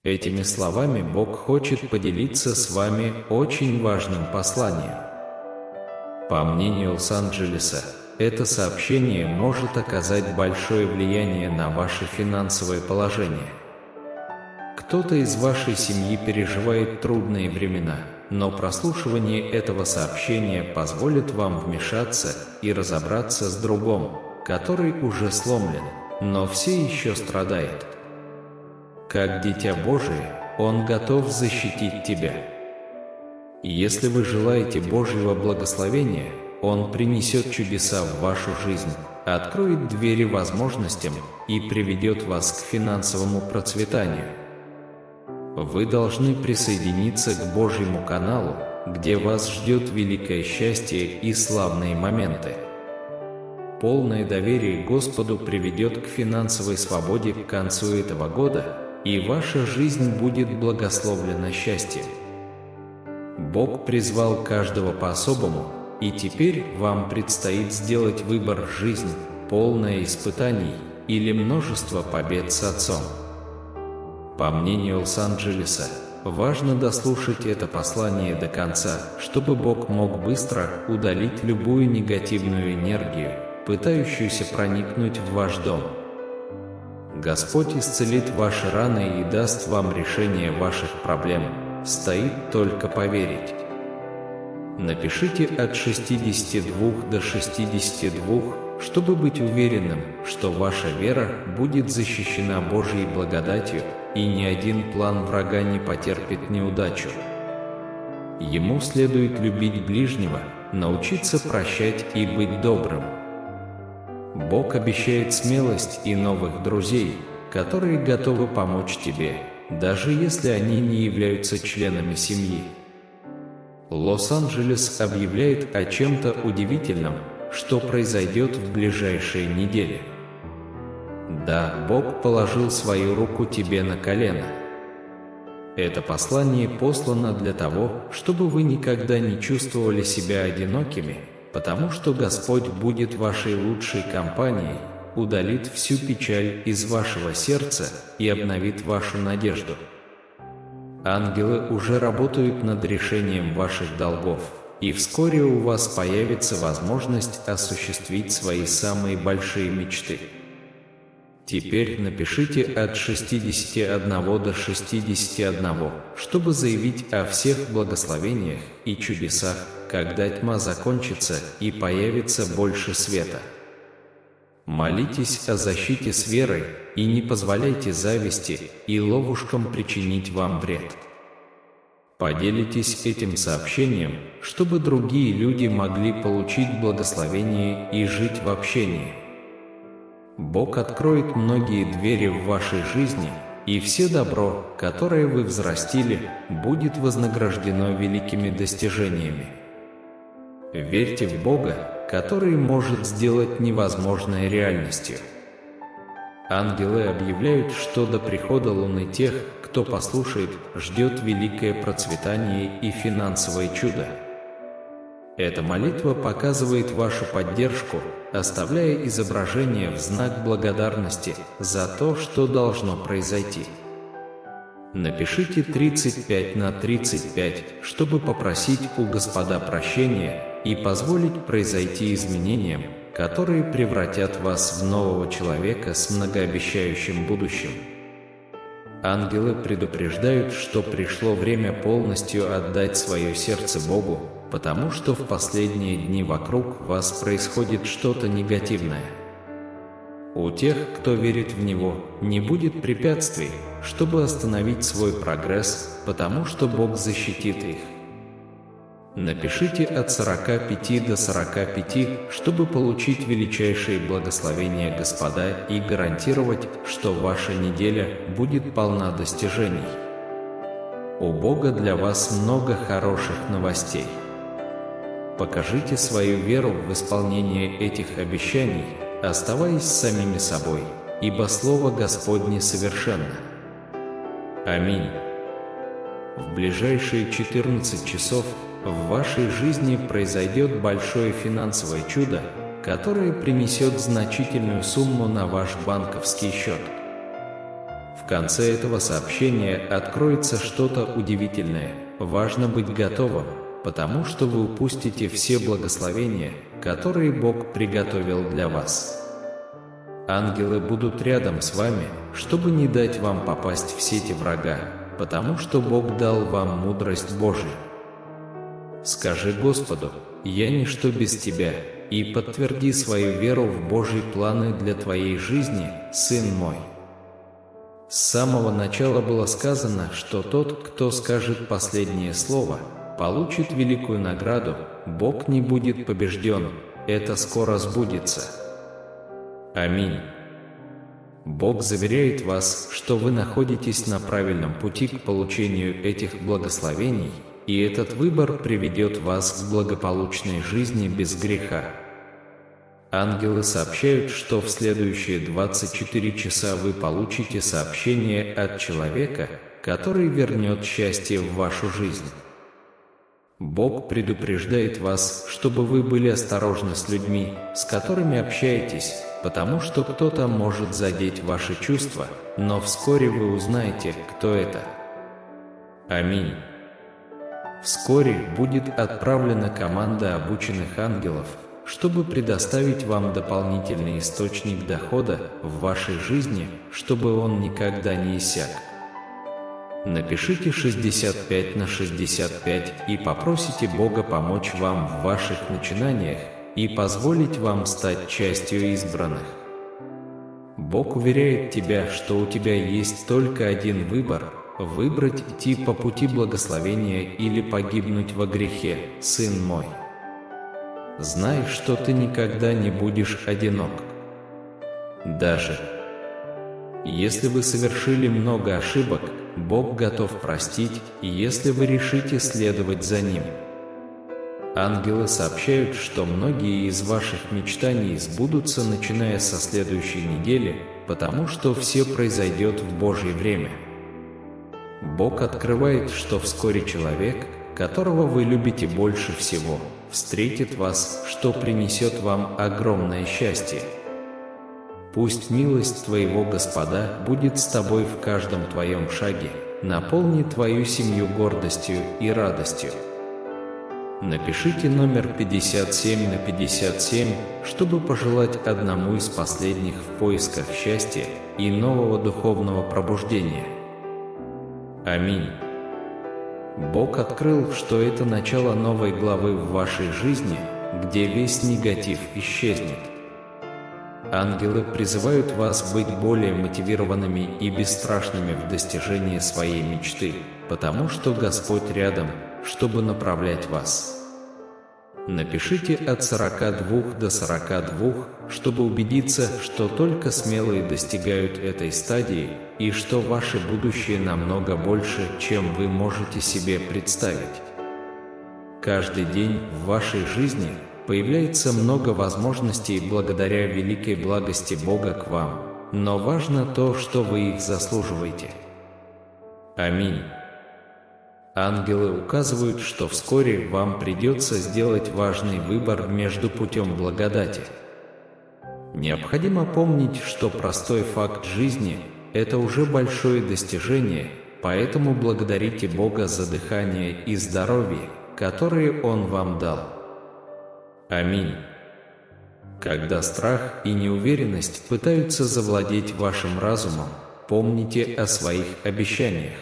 Этими словами Бог хочет поделиться с вами очень важным посланием. По мнению Лос-Анджелеса, это сообщение может оказать большое влияние на ваше финансовое положение. Кто-то из вашей семьи переживает трудные времена, но прослушивание этого сообщения позволит вам вмешаться и разобраться с другом, который уже сломлен, но все еще страдает. Как дитя Божие, Он готов защитить тебя. И если вы желаете Божьего благословения, Он принесет чудеса в вашу жизнь, откроет двери возможностям и приведет вас к финансовому процветанию. Вы должны присоединиться к Божьему каналу, где вас ждет великое счастье и славные моменты. Полное доверие Господу приведет к финансовой свободе к концу этого года, и ваша жизнь будет благословлена счастьем. Бог призвал каждого по-особому, и теперь вам предстоит сделать выбор: жизнь, полная испытаний, или множество побед с Отцом. По мнению Лос-Анджелеса, важно дослушать это послание до конца, чтобы Бог мог быстро удалить любую негативную энергию, пытающуюся проникнуть в ваш дом. Господь исцелит ваши раны и даст вам решение ваших проблем. Стоит только поверить. Напишите от 62 до 62, чтобы быть уверенным, что ваша вера будет защищена Божьей благодатью, и ни один план врага не потерпит неудачу. Ему следует любить ближнего, научиться прощать и быть добрым. Бог обещает смелость и новых друзей, которые готовы помочь тебе, даже если они не являются членами семьи. Лос-Анджелес объявляет о чем-то удивительном, что произойдет в ближайшие недели. Да, Бог положил свою руку тебе на колено. Это послание послано для того, чтобы вы никогда не чувствовали себя одинокими, потому что Господь будет вашей лучшей компанией, удалит всю печаль из вашего сердца и обновит вашу надежду. Ангелы уже работают над решением ваших долгов, и вскоре у вас появится возможность осуществить свои самые большие мечты. Теперь напишите от 61 до 61, чтобы заявить о всех благословениях и чудесах, когда тьма закончится и появится больше света. Молитесь о защите с верой и не позволяйте зависти и ловушкам причинить вам вред. Поделитесь этим сообщением, чтобы другие люди могли получить благословение и жить в общении. Бог откроет многие двери в вашей жизни, и все добро, которое вы взрастили, будет вознаграждено великими достижениями. Верьте в Бога, который может сделать невозможное реальностью. Ангелы объявляют, что до прихода Луны тех, кто послушает, ждет великое процветание и финансовое чудо. Эта молитва показывает вашу поддержку, оставляя изображение в знак благодарности за то, что должно произойти. Напишите 35 на 35, чтобы попросить у Господа прощения и позволить произойти изменениям, которые превратят вас в нового человека с многообещающим будущим. Ангелы предупреждают, что пришло время полностью отдать свое сердце Богу, потому что в последние дни вокруг вас происходит что-то негативное. У тех, кто верит в Него, не будет препятствий, чтобы остановить свой прогресс, потому что Бог защитит их. Напишите от 45 до 45, чтобы получить величайшие благословения Господа и гарантировать, что ваша неделя будет полна достижений. У Бога для вас много хороших новостей. Покажите свою веру в исполнение этих обещаний, оставаясь самими собой, ибо Слово Господне совершенно. Аминь. В ближайшие 14 часов в вашей жизни произойдет большое финансовое чудо, которое принесет значительную сумму на ваш банковский счет. В В конце этого сообщения откроется что-то удивительное. Важно быть готовым, потому что вы упустите все благословения, которые Бог приготовил для вас. Ангелы будут рядом с вами, чтобы не дать вам попасть в сети врага, потому что Бог дал вам мудрость Божию. Скажи Господу: «Я ничто без Тебя», и подтверди свою веру в Божьи планы для твоей жизни, сын мой. С самого начала было сказано, что тот, кто скажет последнее слово, получит великую награду. Бог не будет побежден, это скоро сбудется. Аминь. Бог заверяет вас, что вы находитесь на правильном пути к получению этих благословений, и этот выбор приведет вас к благополучной жизни без греха. Ангелы сообщают, что в следующие 24 часа вы получите сообщение от человека, который вернет счастье в вашу жизнь. Бог предупреждает вас, чтобы вы были осторожны с людьми, с которыми общаетесь, потому что кто-то может задеть ваши чувства, но вскоре вы узнаете, кто это. Аминь. Вскоре будет отправлена команда обученных ангелов, чтобы предоставить вам дополнительный источник дохода в вашей жизни, чтобы он никогда не иссяк. Напишите 65 на 65 и попросите Бога помочь вам в ваших начинаниях и позволить вам стать частью избранных. Бог уверяет тебя, что у тебя есть только один выбор – выбрать идти по пути благословения или погибнуть во грехе, сын мой. Знай, что ты никогда не будешь одинок. Даже если вы совершили много ошибок, Бог готов простить, если вы решите следовать за Ним. Ангелы сообщают, что многие из ваших мечтаний сбудутся, начиная со следующей недели, потому что все произойдет в Божье время. Бог открывает, что вскоре человек, которого вы любите больше всего, встретит вас, что принесет вам огромное счастье. Пусть милость твоего Господа будет с тобой в каждом твоем шаге, наполни твою семью гордостью и радостью. Напишите номер 57 на 57, чтобы пожелать одному из последних в поисках счастья и нового духовного пробуждения. Аминь. Бог открыл, что это начало новой главы в вашей жизни, где весь негатив исчезнет. Ангелы призывают вас быть более мотивированными и бесстрашными в достижении своей мечты, потому что Господь рядом, чтобы направлять вас. Напишите от 42 до 42, чтобы убедиться, что только смелые достигают этой стадии, и что ваше будущее намного больше, чем вы можете себе представить. Каждый день в вашей жизни появляется много возможностей благодаря великой благости Бога к вам, но важно то, что вы их заслуживаете. Аминь. Ангелы указывают, что вскоре вам придется сделать важный выбор между путем благодати. Необходимо помнить, что простой факт жизни – это уже большое достижение, поэтому благодарите Бога за дыхание и здоровье, которые Он вам дал. Аминь. Когда страх и неуверенность пытаются завладеть вашим разумом, помните о своих обещаниях.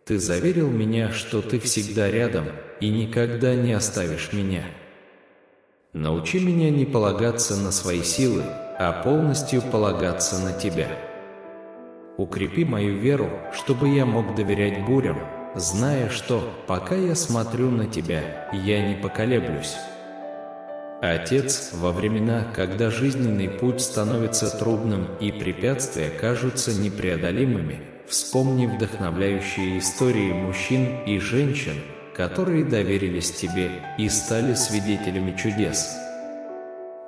Ты заверил меня, что ты всегда рядом и никогда не оставишь меня. Научи меня не полагаться на свои силы, а полностью полагаться на Тебя. Укрепи мою веру, чтобы я мог доверять бурям, зная, что, пока я смотрю на Тебя, я не поколеблюсь. Отец, во времена, когда жизненный путь становится трудным и препятствия кажутся непреодолимыми, вспомни вдохновляющие истории мужчин и женщин, которые доверились Тебе и стали свидетелями чудес.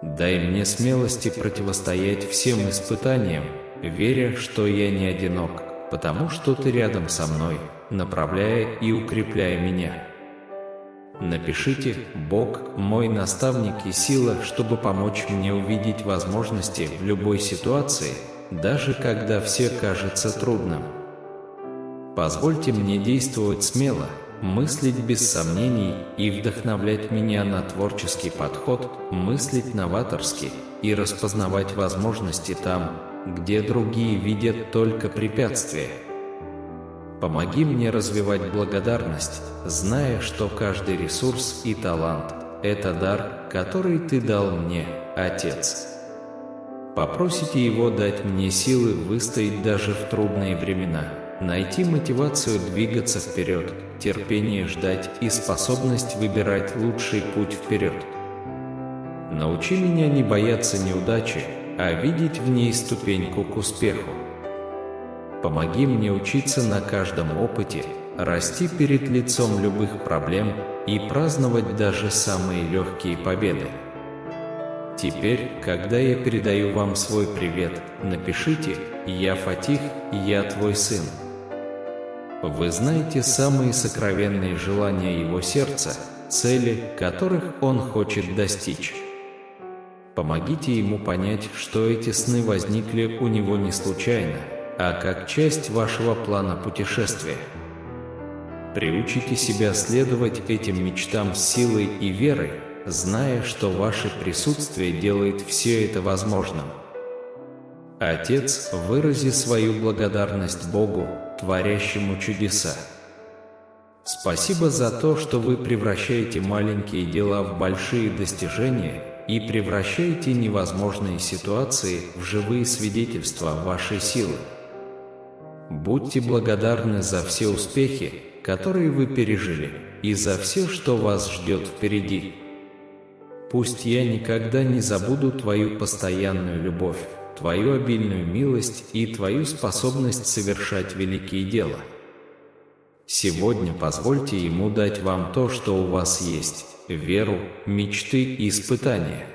Дай мне смелости противостоять всем испытаниям, веря, что я не одинок, потому что Ты рядом со мной, направляя и укрепляя меня. Напишите: «Бог – мой наставник и сила, чтобы помочь мне увидеть возможности в любой ситуации, даже когда все кажется трудным. Позвольте мне действовать смело, мыслить без сомнений и вдохновлять меня на творческий подход, мыслить новаторски и распознавать возможности там, где другие видят только препятствия. Помоги мне развивать благодарность, зная, что каждый ресурс и талант – это дар, который Ты дал мне, Отец. Попросите Его дать мне силы выстоять даже в трудные времена, найти мотивацию двигаться вперед, терпение ждать и способность выбирать лучший путь вперед. Научи меня не бояться неудачи, а видеть в ней ступеньку к успеху. Помоги мне учиться на каждом опыте, расти перед лицом любых проблем и праздновать даже самые легкие победы. Теперь, когда я передаю вам свой привет, напишите: «Я Фатих, я твой сын». Вы знаете самые сокровенные желания его сердца, цели, которых он хочет достичь. Помогите ему понять, что эти сны возникли у него не случайно, а как часть вашего плана путешествия. Приучите себя следовать этим мечтам с силой и верой, зная, что ваше присутствие делает все это возможным. Отец, вырази свою благодарность Богу, творящему чудеса. Спасибо за то, что вы превращаете маленькие дела в большие достижения и превращаете невозможные ситуации в живые свидетельства вашей силы. Будьте благодарны за все успехи, которые вы пережили, и за все, что вас ждет впереди. Пусть я никогда не забуду Твою постоянную любовь, Твою обильную милость и Твою способность совершать великие дела. Сегодня позвольте Ему дать вам то, что у вас есть – веру, мечты и испытания.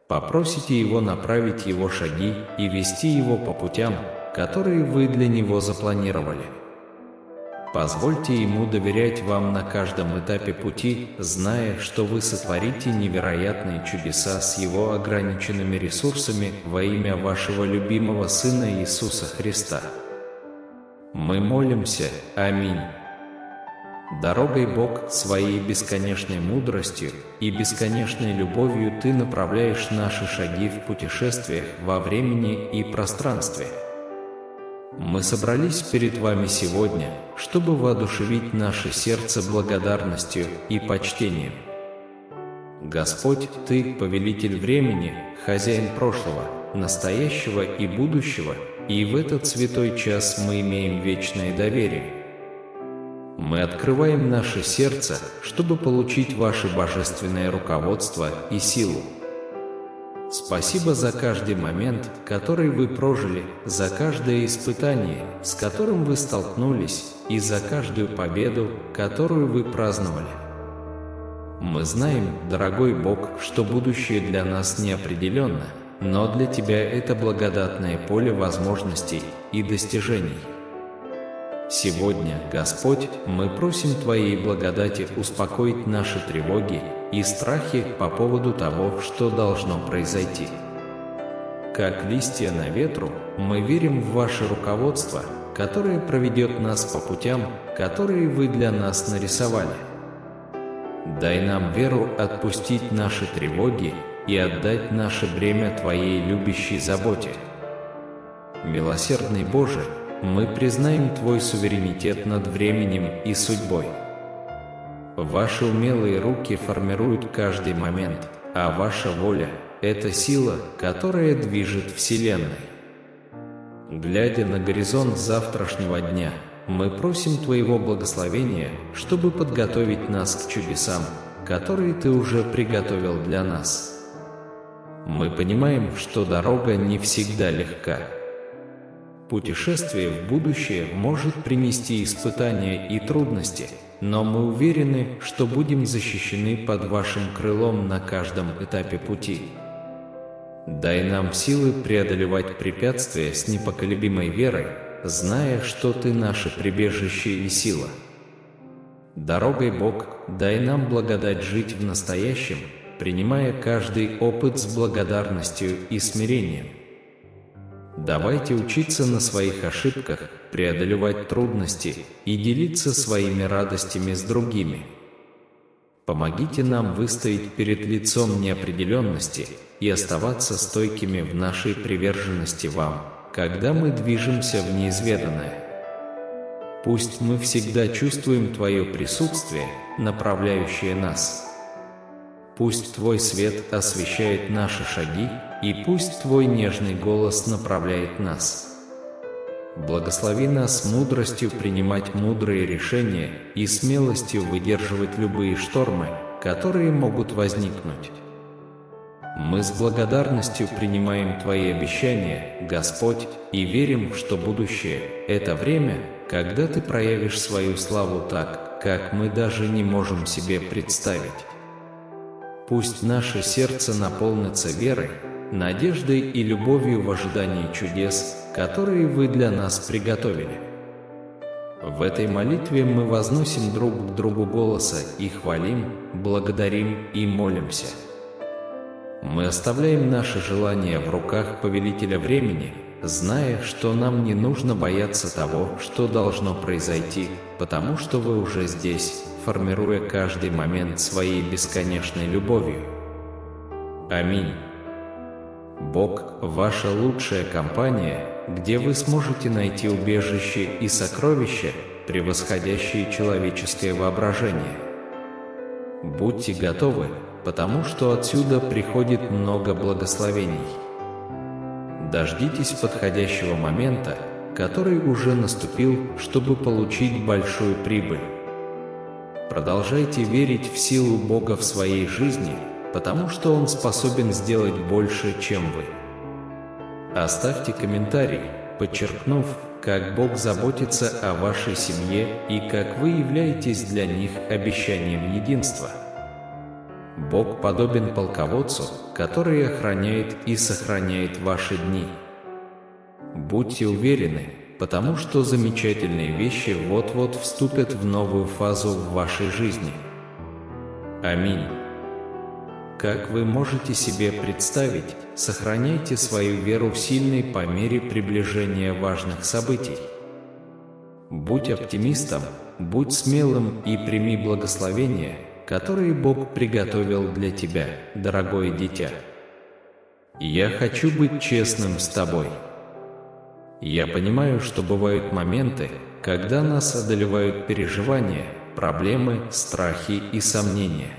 Попросите Его направить Его шаги и вести Его по путям, которые вы для Него запланировали. Позвольте Ему доверять вам на каждом этапе пути, зная, что вы сотворите невероятные чудеса с Его ограниченными ресурсами во имя вашего любимого Сына Иисуса Христа. Мы молимся. Аминь. Дорогой Бог, своей бесконечной мудростью и бесконечной любовью Ты направляешь наши шаги в путешествиях во времени и пространстве. Мы собрались перед Вами сегодня, чтобы воодушевить наше сердце благодарностью и почтением. Господь, Ты – повелитель времени, хозяин прошлого, настоящего и будущего, и в этот святой час мы имеем вечное доверие. Мы открываем наше сердце, чтобы получить Ваше божественное руководство и силу. Спасибо за каждый момент, который вы прожили, за каждое испытание, с которым вы столкнулись, и за каждую победу, которую вы праздновали. Мы знаем, дорогой Бог, что будущее для нас неопределенно, но для Тебя это благодатное поле возможностей и достижений. Сегодня, Господь, мы просим Твоей благодати успокоить наши тревоги и страхи по поводу того, что должно произойти. Как листья на ветру, мы верим в Ваше руководство, которое проведет нас по путям, которые Вы для нас нарисовали. Дай нам веру отпустить наши тревоги и отдать наше бремя Твоей любящей заботе. Милосердный Боже, мы признаем Твой суверенитет над временем и судьбой. Ваши умелые руки формируют каждый момент, а Ваша воля – это сила, которая движет Вселенной. Глядя на горизонт завтрашнего дня, мы просим Твоего благословения, чтобы подготовить нас к чудесам, которые Ты уже приготовил для нас. Мы понимаем, что дорога не всегда легка. Путешествие в будущее может принести испытания и трудности, но мы уверены, что будем защищены под Вашим крылом на каждом этапе пути. Дай нам силы преодолевать препятствия с непоколебимой верой, зная, что Ты наше прибежище и сила. Дорогой Бог, дай нам благодать жить в настоящем, принимая каждый опыт с благодарностью и смирением. Давайте учиться на своих ошибках, преодолевать трудности и делиться своими радостями с другими. Помогите нам выстоять перед лицом неопределенности и оставаться стойкими в нашей приверженности вам, когда мы движемся в неизведанное. Пусть мы всегда чувствуем Твое присутствие, направляющее нас. Пусть Твой свет освещает наши шаги, и пусть Твой нежный голос направляет нас. Благослови нас мудростью принимать мудрые решения и смелостью выдерживать любые штормы, которые могут возникнуть. Мы с благодарностью принимаем Твои обещания, Господь, и верим, что будущее – это время, когда Ты проявишь свою славу так, как мы даже не можем себе представить. Пусть наше сердце наполнится верой, надеждой и любовью в ожидании чудес, которые Вы для нас приготовили. В этой молитве мы возносим друг к другу голоса и хвалим, благодарим и молимся. Мы оставляем наши желания в руках Повелителя Времени, зная, что нам не нужно бояться того, что должно произойти, потому что Вы уже здесь, формируя каждый момент своей бесконечной любовью. Аминь. Бог – ваша лучшая компания, где вы сможете найти убежище и сокровища, превосходящие человеческое воображение. Будьте готовы, потому что отсюда приходит много благословений. Дождитесь подходящего момента, который уже наступил, чтобы получить большую прибыль. Продолжайте верить в силу Бога в своей жизни, потому что Он способен сделать больше, чем вы. Оставьте комментарий, подчеркнув, как Бог заботится о вашей семье и как вы являетесь для них обещанием единства. Бог подобен полководцу, который охраняет и сохраняет ваши дни. Будьте уверены, потому что замечательные вещи вот-вот вступят в новую фазу в вашей жизни. Аминь. Как вы можете себе представить, сохраняйте свою веру сильной по мере приближения важных событий. Будь оптимистом, будь смелым и прими благословения, которые Бог приготовил для тебя, дорогое дитя. Я хочу быть честным с тобой. Я понимаю, что бывают моменты, когда нас одолевают переживания, проблемы, страхи и сомнения.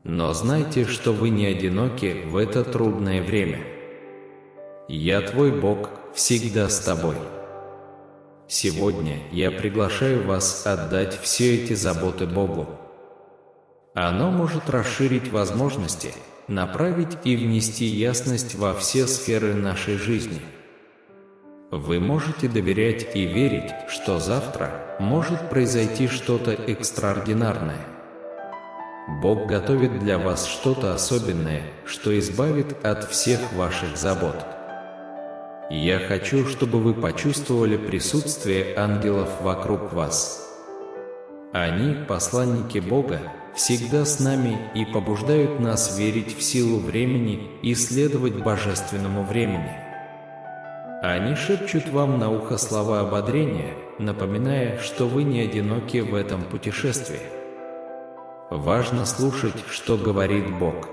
Но знайте, что вы не одиноки в это трудное время. Я твой Бог, всегда с тобой. Сегодня я приглашаю вас отдать все эти заботы Богу. Оно может расширить возможности, направить и внести ясность во все сферы нашей жизни. Вы можете доверять и верить, что завтра может произойти что-то экстраординарное. Бог готовит для вас что-то особенное, что избавит от всех ваших забот. Я хочу, чтобы вы почувствовали присутствие ангелов вокруг вас. Они, посланники Бога, всегда с нами и побуждают нас верить в силу времени и следовать божественному времени. Они шепчут вам на ухо слова ободрения, напоминая, что вы не одиноки в этом путешествии. Важно слушать, что говорит Бог.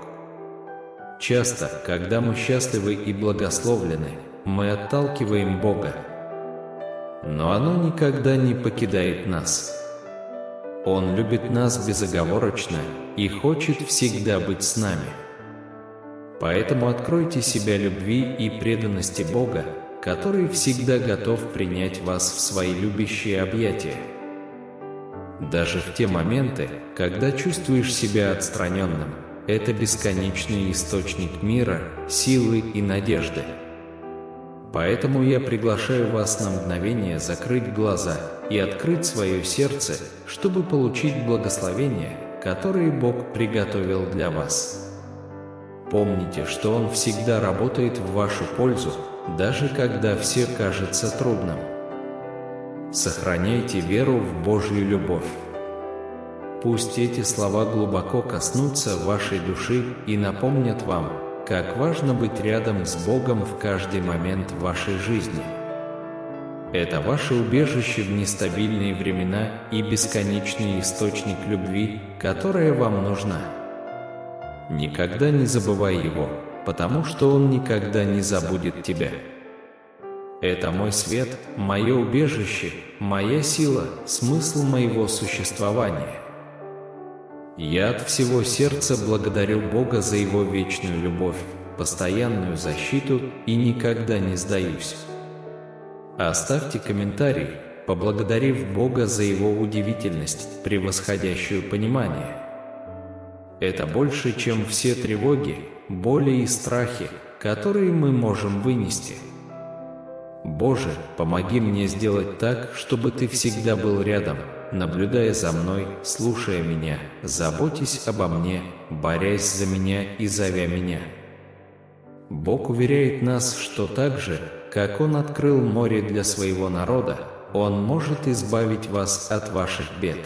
Часто, когда мы счастливы и благословлены, мы отталкиваем Бога. Но оно никогда не покидает нас. Он любит нас безоговорочно и хочет всегда быть с нами. Поэтому откройте себя любви и преданности Бога, который всегда готов принять вас в свои любящие объятия. Даже в те моменты, когда чувствуешь себя отстраненным, это бесконечный источник мира, силы и надежды. Поэтому я приглашаю вас на мгновение закрыть глаза и открыть свое сердце, чтобы получить благословения, которые Бог приготовил для вас. Помните, что Он всегда работает в вашу пользу, даже когда все кажется трудным. Сохраняйте веру в Божью любовь. Пусть эти слова глубоко коснутся вашей души и напомнят вам, как важно быть рядом с Богом в каждый момент вашей жизни. Это ваше убежище в нестабильные времена и бесконечный источник любви, которая вам нужна. Никогда не забывай Его, потому что Он никогда не забудет тебя. Это мой свет, мое убежище, моя сила, смысл моего существования. Я от всего сердца благодарю Бога за Его вечную любовь, постоянную защиту и никогда не сдаюсь. Оставьте комментарий, поблагодарив Бога за Его удивительность, превосходящую понимание. Это больше, чем все тревоги, боли и страхи, которые мы можем вынести. Боже, помоги мне сделать так, чтобы Ты всегда был рядом, наблюдая за мной, слушая меня, заботясь обо мне, борясь за меня и зовя меня. Бог уверяет нас, что так же, как Он открыл море для своего народа, Он может избавить вас от ваших бед.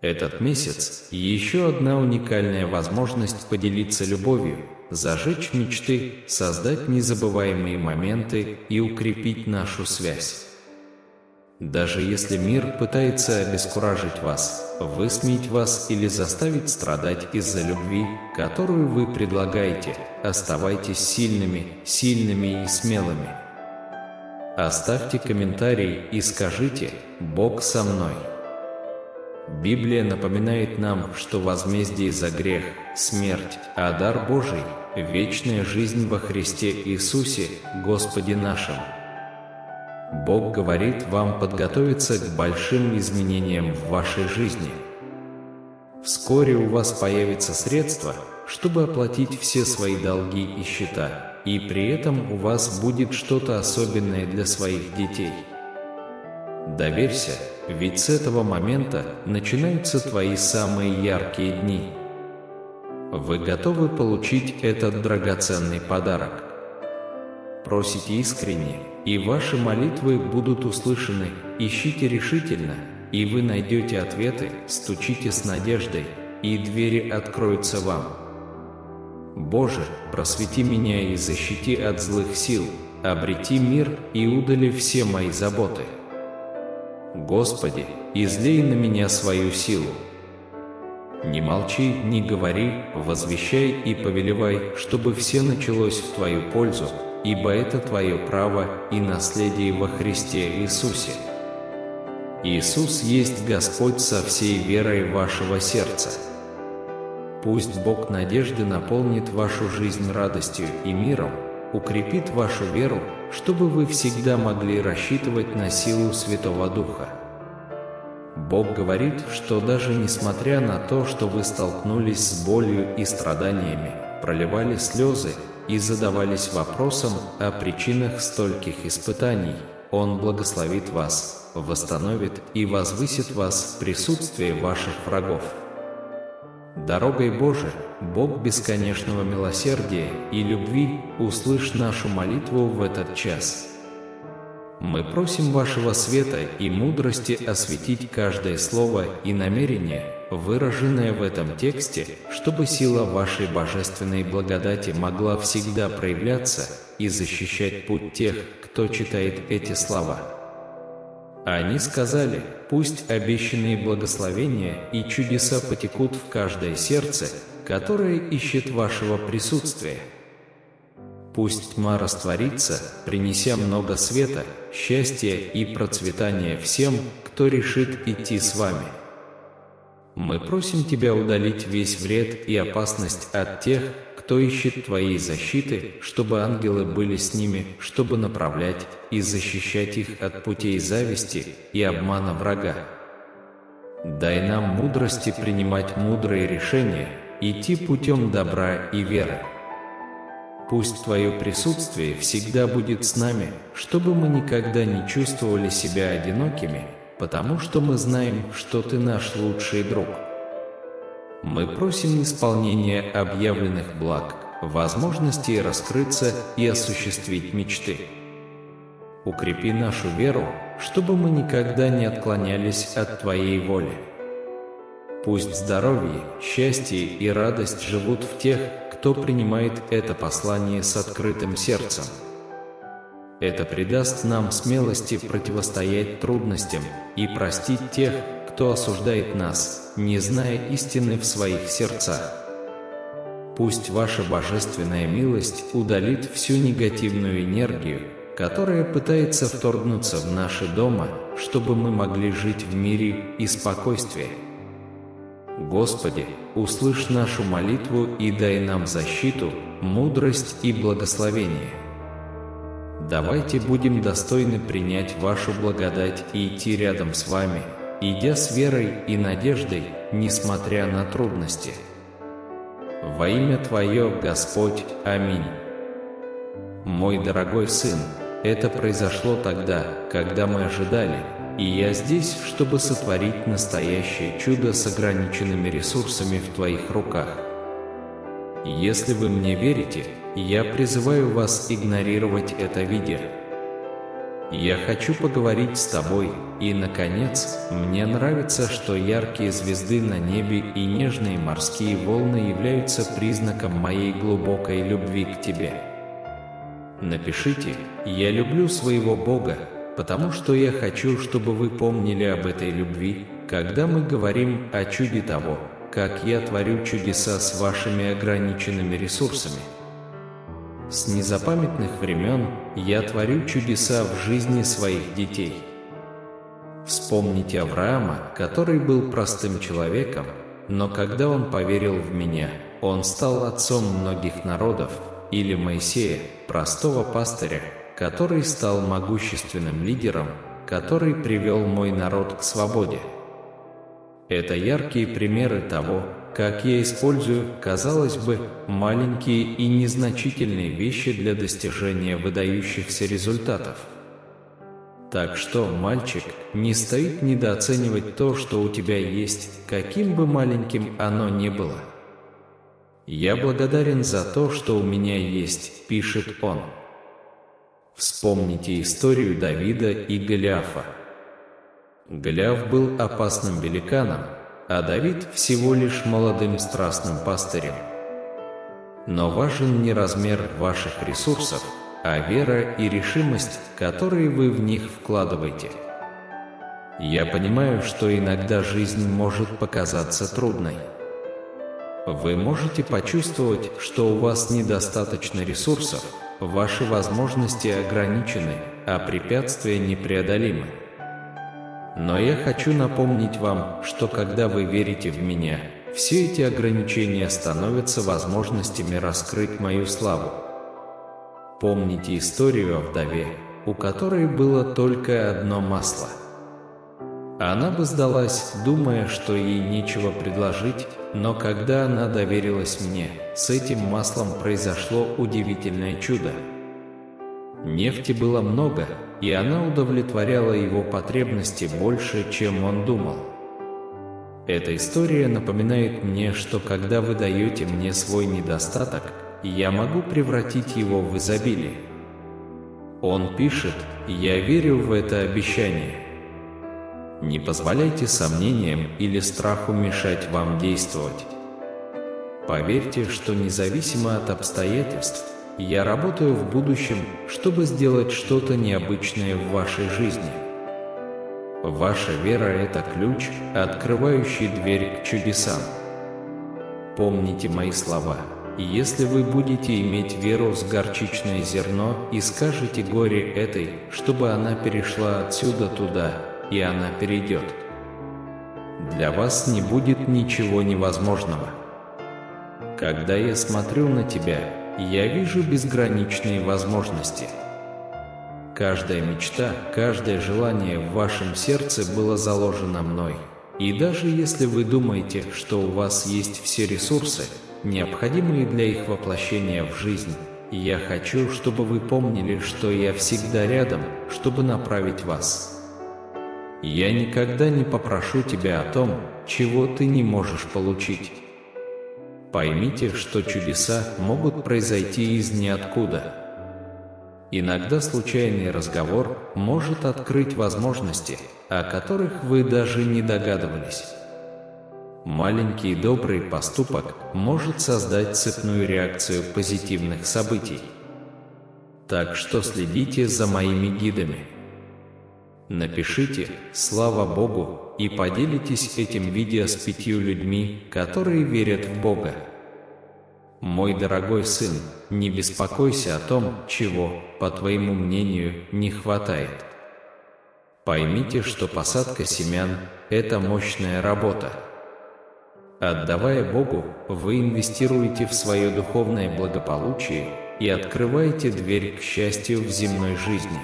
Этот месяц – еще одна уникальная возможность поделиться любовью, зажечь мечты, создать незабываемые моменты и укрепить нашу связь. Даже если мир пытается обескуражить вас, высмеять вас или заставить страдать из-за любви, которую вы предлагаете, оставайтесь сильными и смелыми. Оставьте комментарий и скажите: «Бог со мной». Библия напоминает нам, что возмездие за грех – смерть, а дар Божий – вечная жизнь во Христе Иисусе, Господе нашим. Бог говорит вам подготовиться к большим изменениям в вашей жизни. Вскоре у вас появятся средства, чтобы оплатить все свои долги и счета, и при этом у вас будет что-то особенное для своих детей. Доверься, ведь с этого момента начинаются твои самые яркие дни. Вы готовы получить этот драгоценный подарок? Просите искренне, и ваши молитвы будут услышаны. Ищите решительно, и вы найдете ответы. Стучите с надеждой, и двери откроются вам. Боже, просвети меня и защити от злых сил, обрети мир и удали все мои заботы. Господи, излей на меня свою силу. Не молчи, не говори, возвещай и повелевай, чтобы все началось в Твою пользу, ибо это Твое право и наследие во Христе Иисусе. Иисус есть Господь со всей верой вашего сердца. Пусть Бог надежды наполнит вашу жизнь радостью и миром, укрепит вашу веру, чтобы вы всегда могли рассчитывать на силу Святого Духа. Бог говорит, что даже несмотря на то, что вы столкнулись с болью и страданиями, проливали слезы и задавались вопросом о причинах стольких испытаний, Он благословит вас, восстановит и возвысит вас в присутствии ваших врагов. Дорогой Божией, Бог бесконечного милосердия и любви, услышь нашу молитву в этот час. Мы просим вашего света и мудрости осветить каждое слово и намерение, выраженное в этом тексте, чтобы сила вашей божественной благодати могла всегда проявляться и защищать путь тех, кто читает эти слова. Они сказали: «Пусть обещанные благословения и чудеса потекут в каждое сердце, которое ищет вашего присутствия. Пусть тьма растворится, принеся много света, счастья и процветания всем, кто решит идти с вами. Мы просим Тебя удалить весь вред и опасность от тех, кто ищет Твоей защиты, чтобы ангелы были с ними, чтобы направлять и защищать их от путей зависти и обмана врага. Дай нам мудрости принимать мудрые решения, идти путем добра и веры. Пусть Твое присутствие всегда будет с нами, чтобы мы никогда не чувствовали себя одинокими, потому что мы знаем, что Ты наш лучший друг. Мы просим исполнения объявленных благ, возможности раскрыться и осуществить мечты. Укрепи нашу веру, чтобы мы никогда не отклонялись от Твоей воли. Пусть здоровье, счастье и радость живут в тех, кто принимает это послание с открытым сердцем. Это придаст нам смелости противостоять трудностям и простить тех, кто осуждает нас, не зная истины в своих сердцах. Пусть ваша божественная милость удалит всю негативную энергию, которая пытается вторгнуться в наши дома, чтобы мы могли жить в мире и спокойствии. Господи, услышь нашу молитву и дай нам защиту, мудрость и благословение. Давайте будем достойны принять вашу благодать и идти рядом с вами, идя с верой и надеждой, несмотря на трудности. Во имя Твое, Господь. Аминь. Мой дорогой сын, это произошло тогда, когда мы ожидали, и я здесь, чтобы сотворить настоящее чудо с ограниченными ресурсами в Твоих руках. Если вы мне верите, я призываю вас игнорировать это видео. Я хочу поговорить с тобой, и, наконец, мне нравится, что яркие звезды на небе и нежные морские волны являются признаком моей глубокой любви к тебе. Напишите «Я люблю своего Бога», потому что я хочу, чтобы вы помнили об этой любви, когда мы говорим о чуде того, как я творю чудеса с вашими ограниченными ресурсами. С незапамятных времен я творю чудеса в жизни своих детей. Вспомните Авраама, который был простым человеком, но когда он поверил в меня, он стал отцом многих народов, или Моисея, простого пастыря, который стал могущественным лидером, который привел мой народ к свободе. Это яркие примеры того, как я использую, казалось бы, маленькие и незначительные вещи для достижения выдающихся результатов. Так что, мальчик, не стоит недооценивать то, что у тебя есть, каким бы маленьким оно ни было. «Я благодарен за то, что у меня есть», — пишет он. Вспомните историю Давида и Голиафа. Голиаф был опасным великаном, а Давид всего лишь молодым страстным пастырем. Но важен не размер ваших ресурсов, а вера и решимость, которые вы в них вкладываете. Я понимаю, что иногда жизнь может показаться трудной. Вы можете почувствовать, что у вас недостаточно ресурсов, ваши возможности ограничены, а препятствия непреодолимы. Но я хочу напомнить вам, что когда вы верите в меня, все эти ограничения становятся возможностями раскрыть мою славу. Помните историю о вдове, у которой было только одно масло. Она бы сдалась, думая, что ей нечего предложить, но когда она доверилась мне, с этим маслом произошло удивительное чудо. Нефти было много, и она удовлетворяла его потребности больше, чем он думал. Эта история напоминает мне, что когда вы даете мне свой недостаток, я могу превратить его в изобилие. Он пишет: «Я верю в это обещание». Не позволяйте сомнениям или страху мешать вам действовать. Поверьте, что независимо от обстоятельств, я работаю в будущем, чтобы сделать что-то необычное в вашей жизни. Ваша вера – это ключ, открывающий дверь к чудесам. Помните мои слова. Если вы будете иметь веру с горчичное зерно и скажете горе этой, чтобы она перешла отсюда туда, и она перейдет. Для вас не будет ничего невозможного. Когда я смотрю на тебя, я вижу безграничные возможности. Каждая мечта, каждое желание в вашем сердце было заложено мной. И даже если вы думаете, что у вас есть все ресурсы, необходимые для их воплощения в жизнь, я хочу, чтобы вы помнили, что я всегда рядом, чтобы направить вас. Я никогда не попрошу тебя о том, чего ты не можешь получить. Поймите, что чудеса могут произойти из ниоткуда. Иногда случайный разговор может открыть возможности, о которых вы даже не догадывались. Маленький добрый поступок может создать цепную реакцию позитивных событий. Так что следите за моими гидами. Напишите «Слава Богу» и поделитесь этим видео с 5 людьми, которые верят в Бога. Мой дорогой сын, не беспокойся о том, чего, по твоему мнению, не хватает. Поймите, что посадка семян – это мощная работа. Отдавая Богу, вы инвестируете в свое духовное благополучие и открываете дверь к счастью в земной жизни.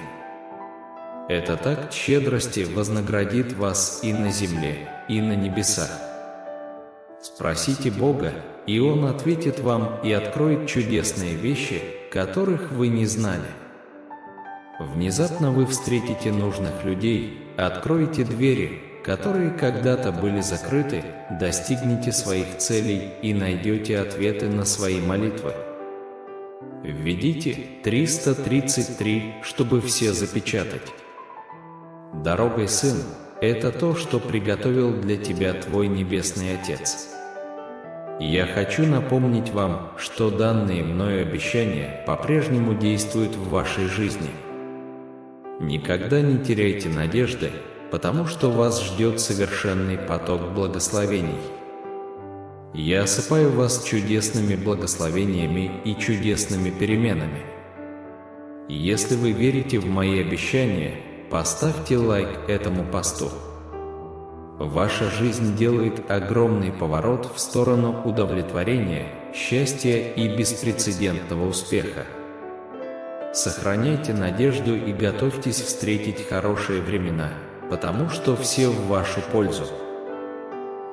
Этот акт щедрости вознаградит вас и на земле, и на небесах. Спросите Бога, и Он ответит вам и откроет чудесные вещи, которых вы не знали. Внезапно вы встретите нужных людей, откроете двери, которые когда-то были закрыты, достигнете своих целей и найдете ответы на свои молитвы. Введите 333, чтобы все запечатать. Дорогой сын, это то, что приготовил для тебя твой Небесный Отец. Я хочу напомнить вам, что данные мною обещания по-прежнему действуют в вашей жизни. Никогда не теряйте надежды, потому что вас ждет совершенный поток благословений. Я осыпаю вас чудесными благословениями и чудесными переменами. Если вы верите в мои обещания, поставьте лайк этому посту. Ваша жизнь делает огромный поворот в сторону удовлетворения, счастья и беспрецедентного успеха. Сохраняйте надежду и готовьтесь встретить хорошие времена, потому что все в вашу пользу.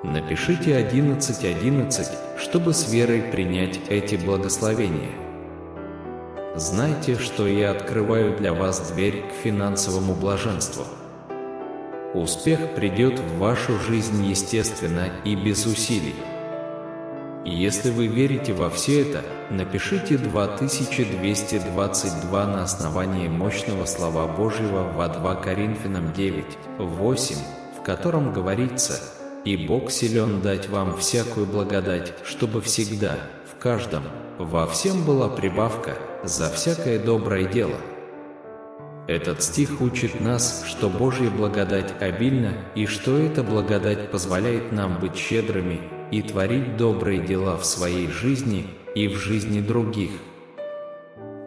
Напишите 1111, чтобы с верой принять эти благословения. Знайте, что я открываю для вас дверь к финансовому блаженству. Успех придет в вашу жизнь естественно и без усилий. Если вы верите во все это, напишите 2222 на основании мощного Слова Божьего во 2 Коринфянам 9:8, в котором говорится: «И Бог силен дать вам всякую благодать, чтобы всегда, в каждом, во всем была прибавка, за всякое доброе дело». Этот стих учит нас, что Божья благодать обильна и что эта благодать позволяет нам быть щедрыми и творить добрые дела в своей жизни и в жизни других.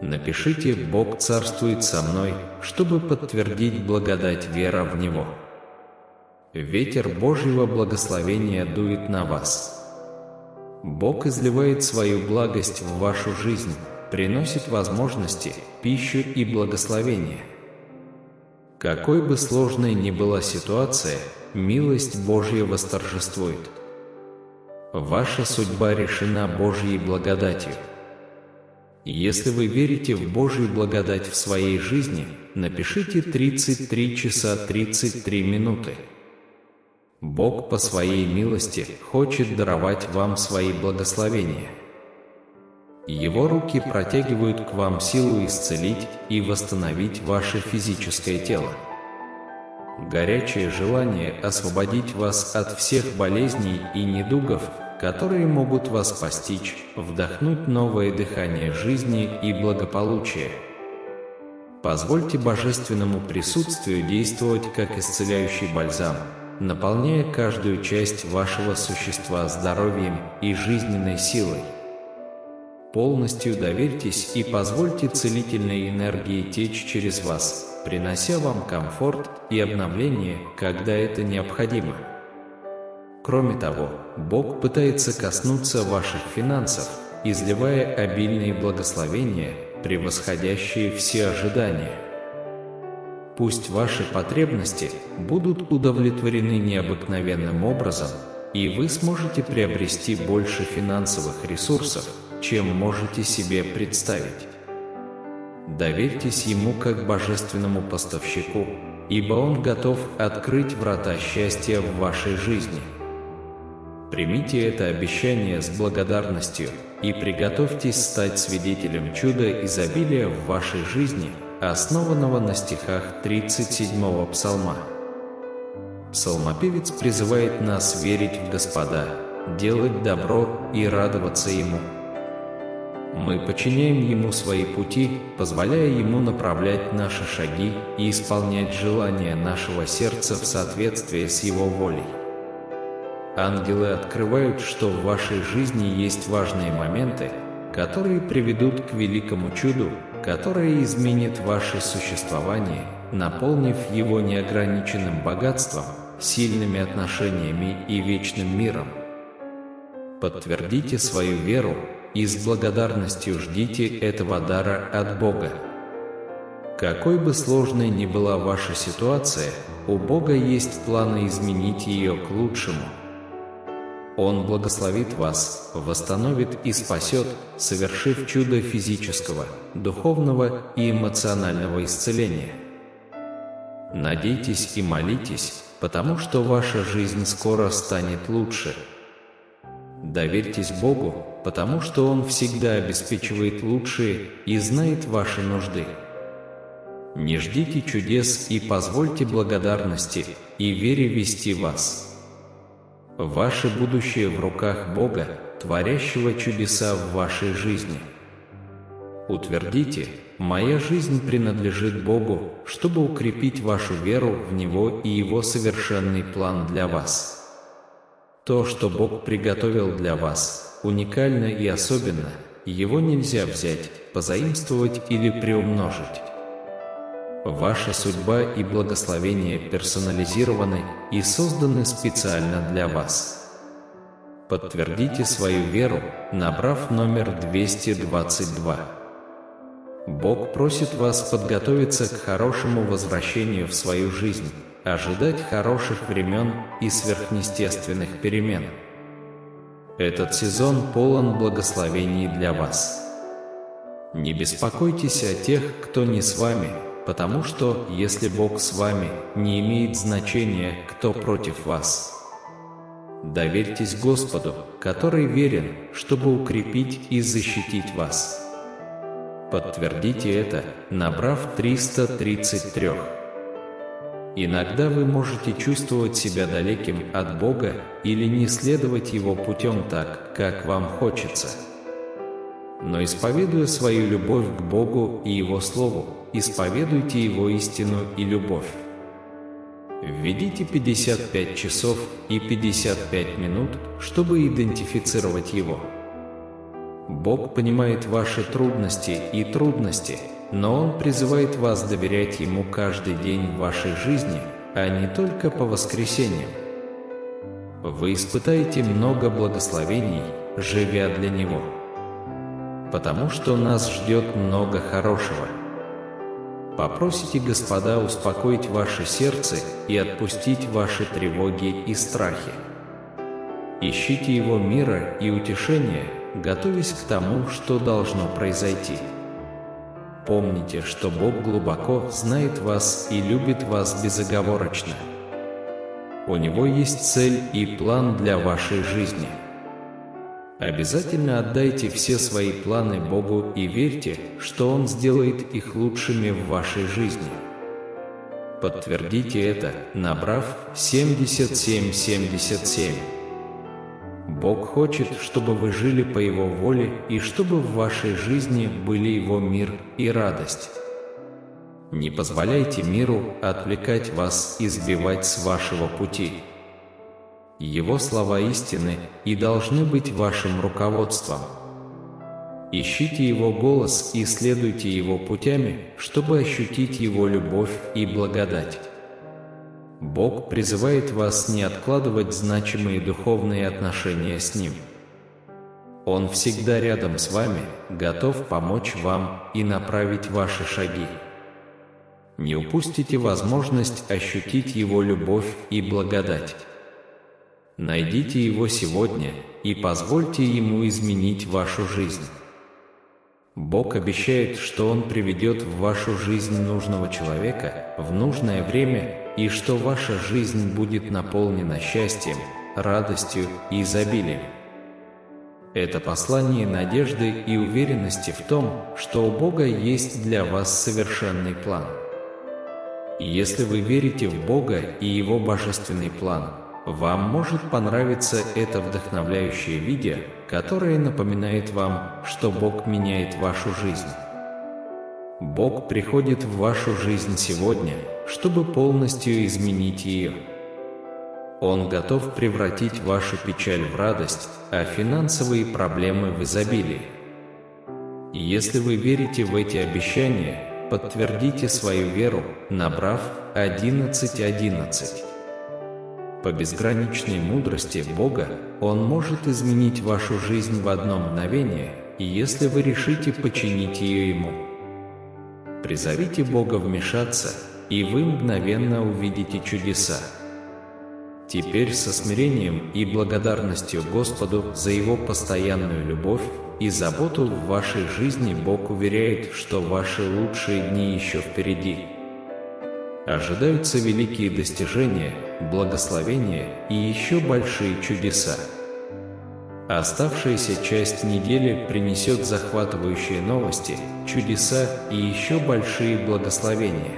Напишите «Бог царствует со мной», чтобы подтвердить благодать вера в Него. Ветер Божьего благословения дует на вас. Бог изливает свою благость в вашу жизнь, приносит возможности, пищу и благословение. Какой бы сложной ни была ситуация, милость Божья восторжествует. Ваша судьба решена Божьей благодатью. Если вы верите в Божью благодать в своей жизни, напишите 33 часа 33 минуты. Бог по своей милости хочет даровать вам свои благословения. Его руки протягивают к вам силу исцелить и восстановить ваше физическое тело. Горячее желание освободить вас от всех болезней и недугов, которые могут вас постичь, вдохнуть новое дыхание жизни и благополучия. Позвольте Божественному присутствию действовать как исцеляющий бальзам, наполняя каждую часть вашего существа здоровьем и жизненной силой. Полностью доверьтесь и позвольте целительной энергии течь через вас, принося вам комфорт и обновление, когда это необходимо. Кроме того, Бог пытается коснуться ваших финансов, изливая обильные благословения, превосходящие все ожидания. Пусть ваши потребности будут удовлетворены необыкновенным образом, и вы сможете приобрести больше финансовых ресурсов, чем можете себе представить. Доверьтесь Ему как Божественному поставщику, ибо Он готов открыть врата счастья в вашей жизни. Примите это обещание с благодарностью и приготовьтесь стать свидетелем чуда изобилия в вашей жизни, основанного на стихах 37-го псалма. Псалмопевец призывает нас верить в Господа, делать добро и радоваться Ему. Мы подчиняем Ему свои пути, позволяя Ему направлять наши шаги и исполнять желания нашего сердца в соответствии с Его волей. Ангелы открывают, что в вашей жизни есть важные моменты, которые приведут к великому чуду, которое изменит ваше существование, наполнив его неограниченным богатством, сильными отношениями и вечным миром. Подтвердите свою веру и с благодарностью ждите этого дара от Бога. Какой бы сложной ни была ваша ситуация, у Бога есть планы изменить ее к лучшему. Он благословит вас, восстановит и спасет, совершив чудо физического, духовного и эмоционального исцеления. Надейтесь и молитесь, потому что ваша жизнь скоро станет лучше. Доверьтесь Богу, потому что Он всегда обеспечивает лучшие и знает ваши нужды. Не ждите чудес и позвольте благодарности и вере вести вас. Ваше будущее в руках Бога, творящего чудеса в вашей жизни. Утвердите: «Моя жизнь принадлежит Богу», чтобы укрепить вашу веру в Него и Его совершенный план для вас. То, что Бог приготовил для вас, уникально и особенно, его нельзя взять, позаимствовать или приумножить. Ваша судьба и благословение персонализированы и созданы специально для вас. Подтвердите свою веру, набрав номер 222. Бог просит вас подготовиться к хорошему возвращению в свою жизнь, ожидать хороших времен и сверхъестественных перемен. Этот сезон полон благословений для вас. Не беспокойтесь о тех, кто не с вами, потому что, если Бог с вами, не имеет значения, кто против вас. Доверьтесь Господу, который верен, чтобы укрепить и защитить вас. Подтвердите это, набрав 333. Иногда вы можете чувствовать себя далеким от Бога или не следовать Его путем так, как вам хочется. Но исповедуя свою любовь к Богу и Его Слову, исповедуйте Его истину и любовь. Введите 55 часов и 55 минут, чтобы идентифицировать Его. Бог понимает ваши трудности и трудности, но Он призывает вас доверять Ему каждый день в вашей жизни, а не только по воскресеньям. Вы испытаете много благословений, живя для Него. Потому что нас ждет много хорошего. Попросите Господа успокоить ваше сердце и отпустить ваши тревоги и страхи. Ищите Его мира и утешения, готовясь к тому, что должно произойти. Помните, что Бог глубоко знает вас и любит вас безоговорочно. У Него есть цель и план для вашей жизни. Обязательно отдайте все свои планы Богу и верьте, что Он сделает их лучшими в вашей жизни. Подтвердите это, набрав 7777. Бог хочет, чтобы вы жили по Его воле и чтобы в вашей жизни были Его мир и радость. Не позволяйте миру отвлекать вас и сбивать с вашего пути. Его слова истины и должны быть вашим руководством. Ищите Его голос и следуйте Его путями, чтобы ощутить Его любовь и благодать. Бог призывает вас не откладывать значимые духовные отношения с Ним. Он всегда рядом с вами, готов помочь вам и направить ваши шаги. Не упустите возможность ощутить Его любовь и благодать. Найдите Его сегодня и позвольте Ему изменить вашу жизнь. Бог обещает, что Он приведет в вашу жизнь нужного человека в нужное время и что ваша жизнь будет наполнена счастьем, радостью и изобилием. Это послание надежды и уверенности в том, что у Бога есть для вас совершенный план. Если вы верите в Бога и Его божественный план, вам может понравиться это вдохновляющее видео, которое напоминает вам, что Бог меняет вашу жизнь. Бог приходит в вашу жизнь сегодня, чтобы полностью изменить ее. Он готов превратить вашу печаль в радость, а финансовые проблемы в изобилие. Если вы верите в эти обещания, подтвердите свою веру, набрав 1111. По безграничной мудрости Бога, Он может изменить вашу жизнь в одно мгновение, если вы решите подчинить ее Ему. Призовите Бога вмешаться, и вы мгновенно увидите чудеса. Теперь со смирением и благодарностью Господу за Его постоянную любовь и заботу в вашей жизни Бог уверяет, что ваши лучшие дни еще впереди. Ожидаются великие достижения, благословения и еще большие чудеса. Оставшаяся часть недели принесет захватывающие новости, чудеса и еще большие благословения.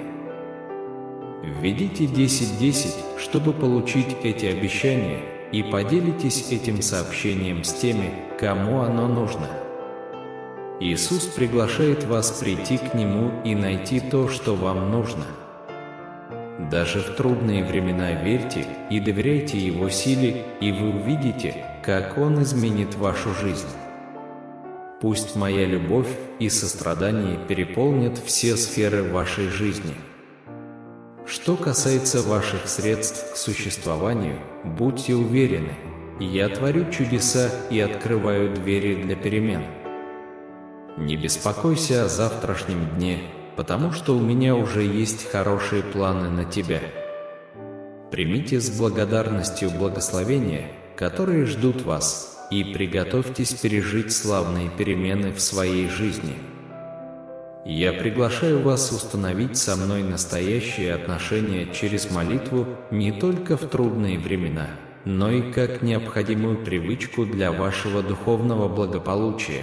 Введите 10-10, чтобы получить эти обещания, и поделитесь этим сообщением с теми, кому оно нужно. Иисус приглашает вас прийти к Нему и найти то, что вам нужно. Даже в трудные времена верьте и доверяйте Его силе, и вы увидите, как Он изменит вашу жизнь. Пусть моя любовь и сострадание переполнят все сферы вашей жизни. Что касается ваших средств к существованию, будьте уверены, я творю чудеса и открываю двери для перемен. Не беспокойся о завтрашнем дне, потому что у меня уже есть хорошие планы на тебя. Примите с благодарностью благословения, которые ждут вас, и приготовьтесь пережить славные перемены в своей жизни. Я приглашаю вас установить со мной настоящие отношения через молитву не только в трудные времена, но и как необходимую привычку для вашего духовного благополучия.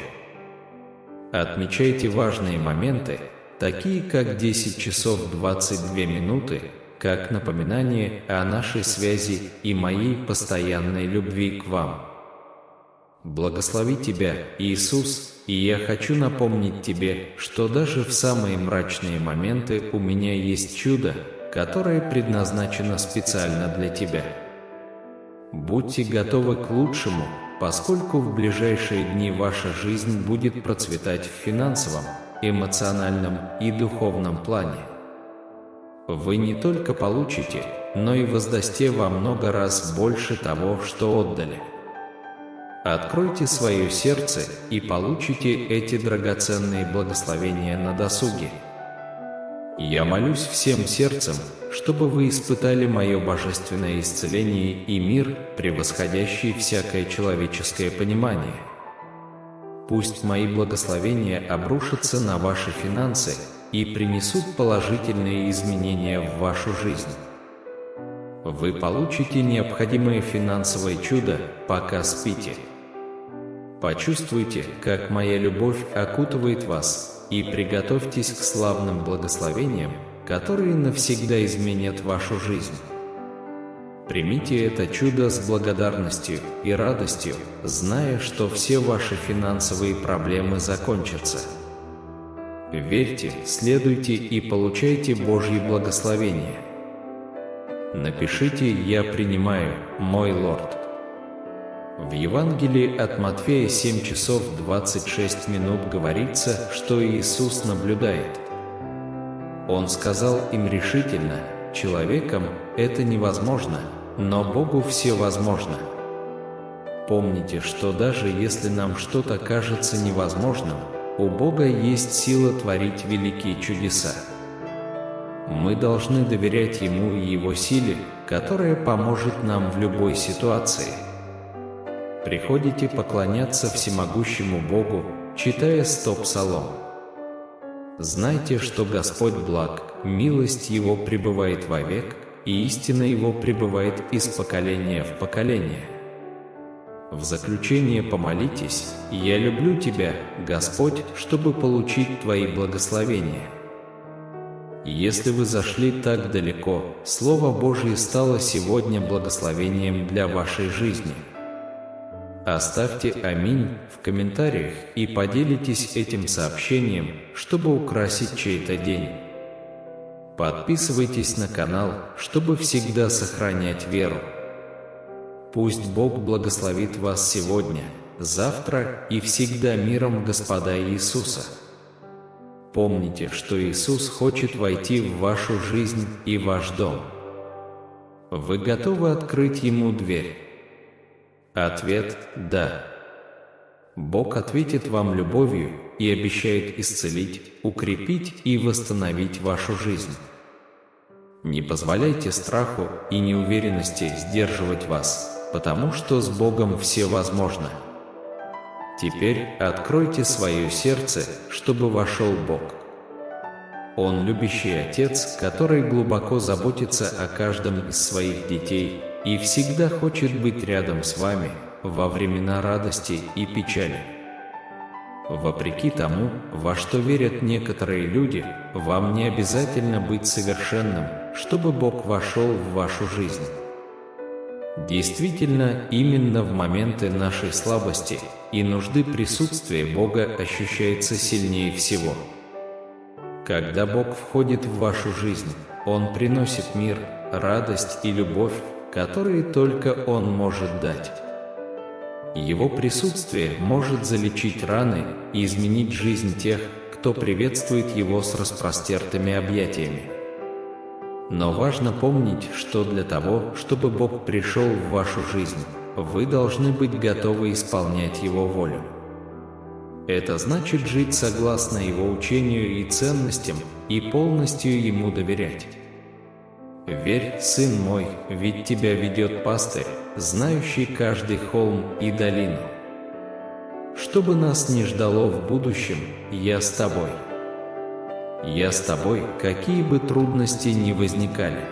Отмечайте важные моменты, такие как 10 часов 22 минуты, как напоминание о нашей связи и моей постоянной любви к вам. Благослови тебя, Иисус, и я хочу напомнить тебе, что даже в самые мрачные моменты у меня есть чудо, которое предназначено специально для тебя. Будьте готовы к лучшему, поскольку в ближайшие дни ваша жизнь будет процветать в финансовом, эмоциональном и духовном плане. Вы не только получите, но и воздасте во много раз больше того, что отдали. Откройте свое сердце и получите эти драгоценные благословения на досуге. Я молюсь всем сердцем, чтобы вы испытали мое божественное исцеление и мир, превосходящий всякое человеческое понимание. Пусть мои благословения обрушатся на ваши финансы и принесут положительные изменения в вашу жизнь. Вы получите необходимое финансовое чудо, пока спите. Почувствуйте, как моя любовь окутывает вас, и приготовьтесь к славным благословениям, которые навсегда изменят вашу жизнь. Примите это чудо с благодарностью и радостью, зная, что все ваши финансовые проблемы закончатся. Верьте, следуйте и получайте Божьи благословения. Напишите «Я принимаю, мой Лорд». В Евангелии от Матфея 7 часов 26 минут говорится, что Иисус наблюдает. Он сказал им решительно: «Человеком это невозможно, но Богу все возможно». Помните, что даже если нам что-то кажется невозможным, у Бога есть сила творить великие чудеса. Мы должны доверять Ему и Его силе, которая поможет нам в любой ситуации. Приходите поклоняться всемогущему Богу, читая 100 псалом. Знайте, что Господь благ, милость Его пребывает вовек, и истина Его пребывает из поколения в поколение. В заключение помолитесь: «Я люблю Тебя, Господь, чтобы получить Твои благословения. Если вы зашли так далеко, Слово Божье стало сегодня благословением для вашей жизни. Оставьте «Аминь» в комментариях и поделитесь этим сообщением, чтобы украсить чей-то день. Подписывайтесь на канал, чтобы всегда сохранять веру. Пусть Бог благословит вас сегодня, завтра и всегда миром Господа Иисуса. Помните, что Иисус хочет войти в вашу жизнь и ваш дом. Вы готовы открыть Ему дверь? Ответ – да. Бог ответит вам любовью и обещает исцелить, укрепить и восстановить вашу жизнь. Не позволяйте страху и неуверенности сдерживать вас, потому что с Богом все возможно. Теперь откройте свое сердце, чтобы вошел Бог. Он любящий Отец, который глубоко заботится о каждом из своих детей и всегда хочет быть рядом с вами во времена радости и печали. Вопреки тому, во что верят некоторые люди, вам не обязательно быть совершенным, чтобы Бог вошел в вашу жизнь. Действительно, именно в моменты нашей слабости и нужды присутствие Бога ощущается сильнее всего. Когда Бог входит в вашу жизнь, Он приносит мир, радость и любовь, которые только Он может дать. Его присутствие может залечить раны и изменить жизнь тех, кто приветствует Его с распростертыми объятиями. Но важно помнить, что для того, чтобы Бог пришел в вашу жизнь, вы должны быть готовы исполнять Его волю. Это значит жить согласно Его учению и ценностям и полностью Ему доверять. «Верь, сын мой, ведь тебя ведет пастырь, знающий каждый холм и долину. Что бы нас ни ждало в будущем, я с тобой. Я с тобой, какие бы трудности ни возникали.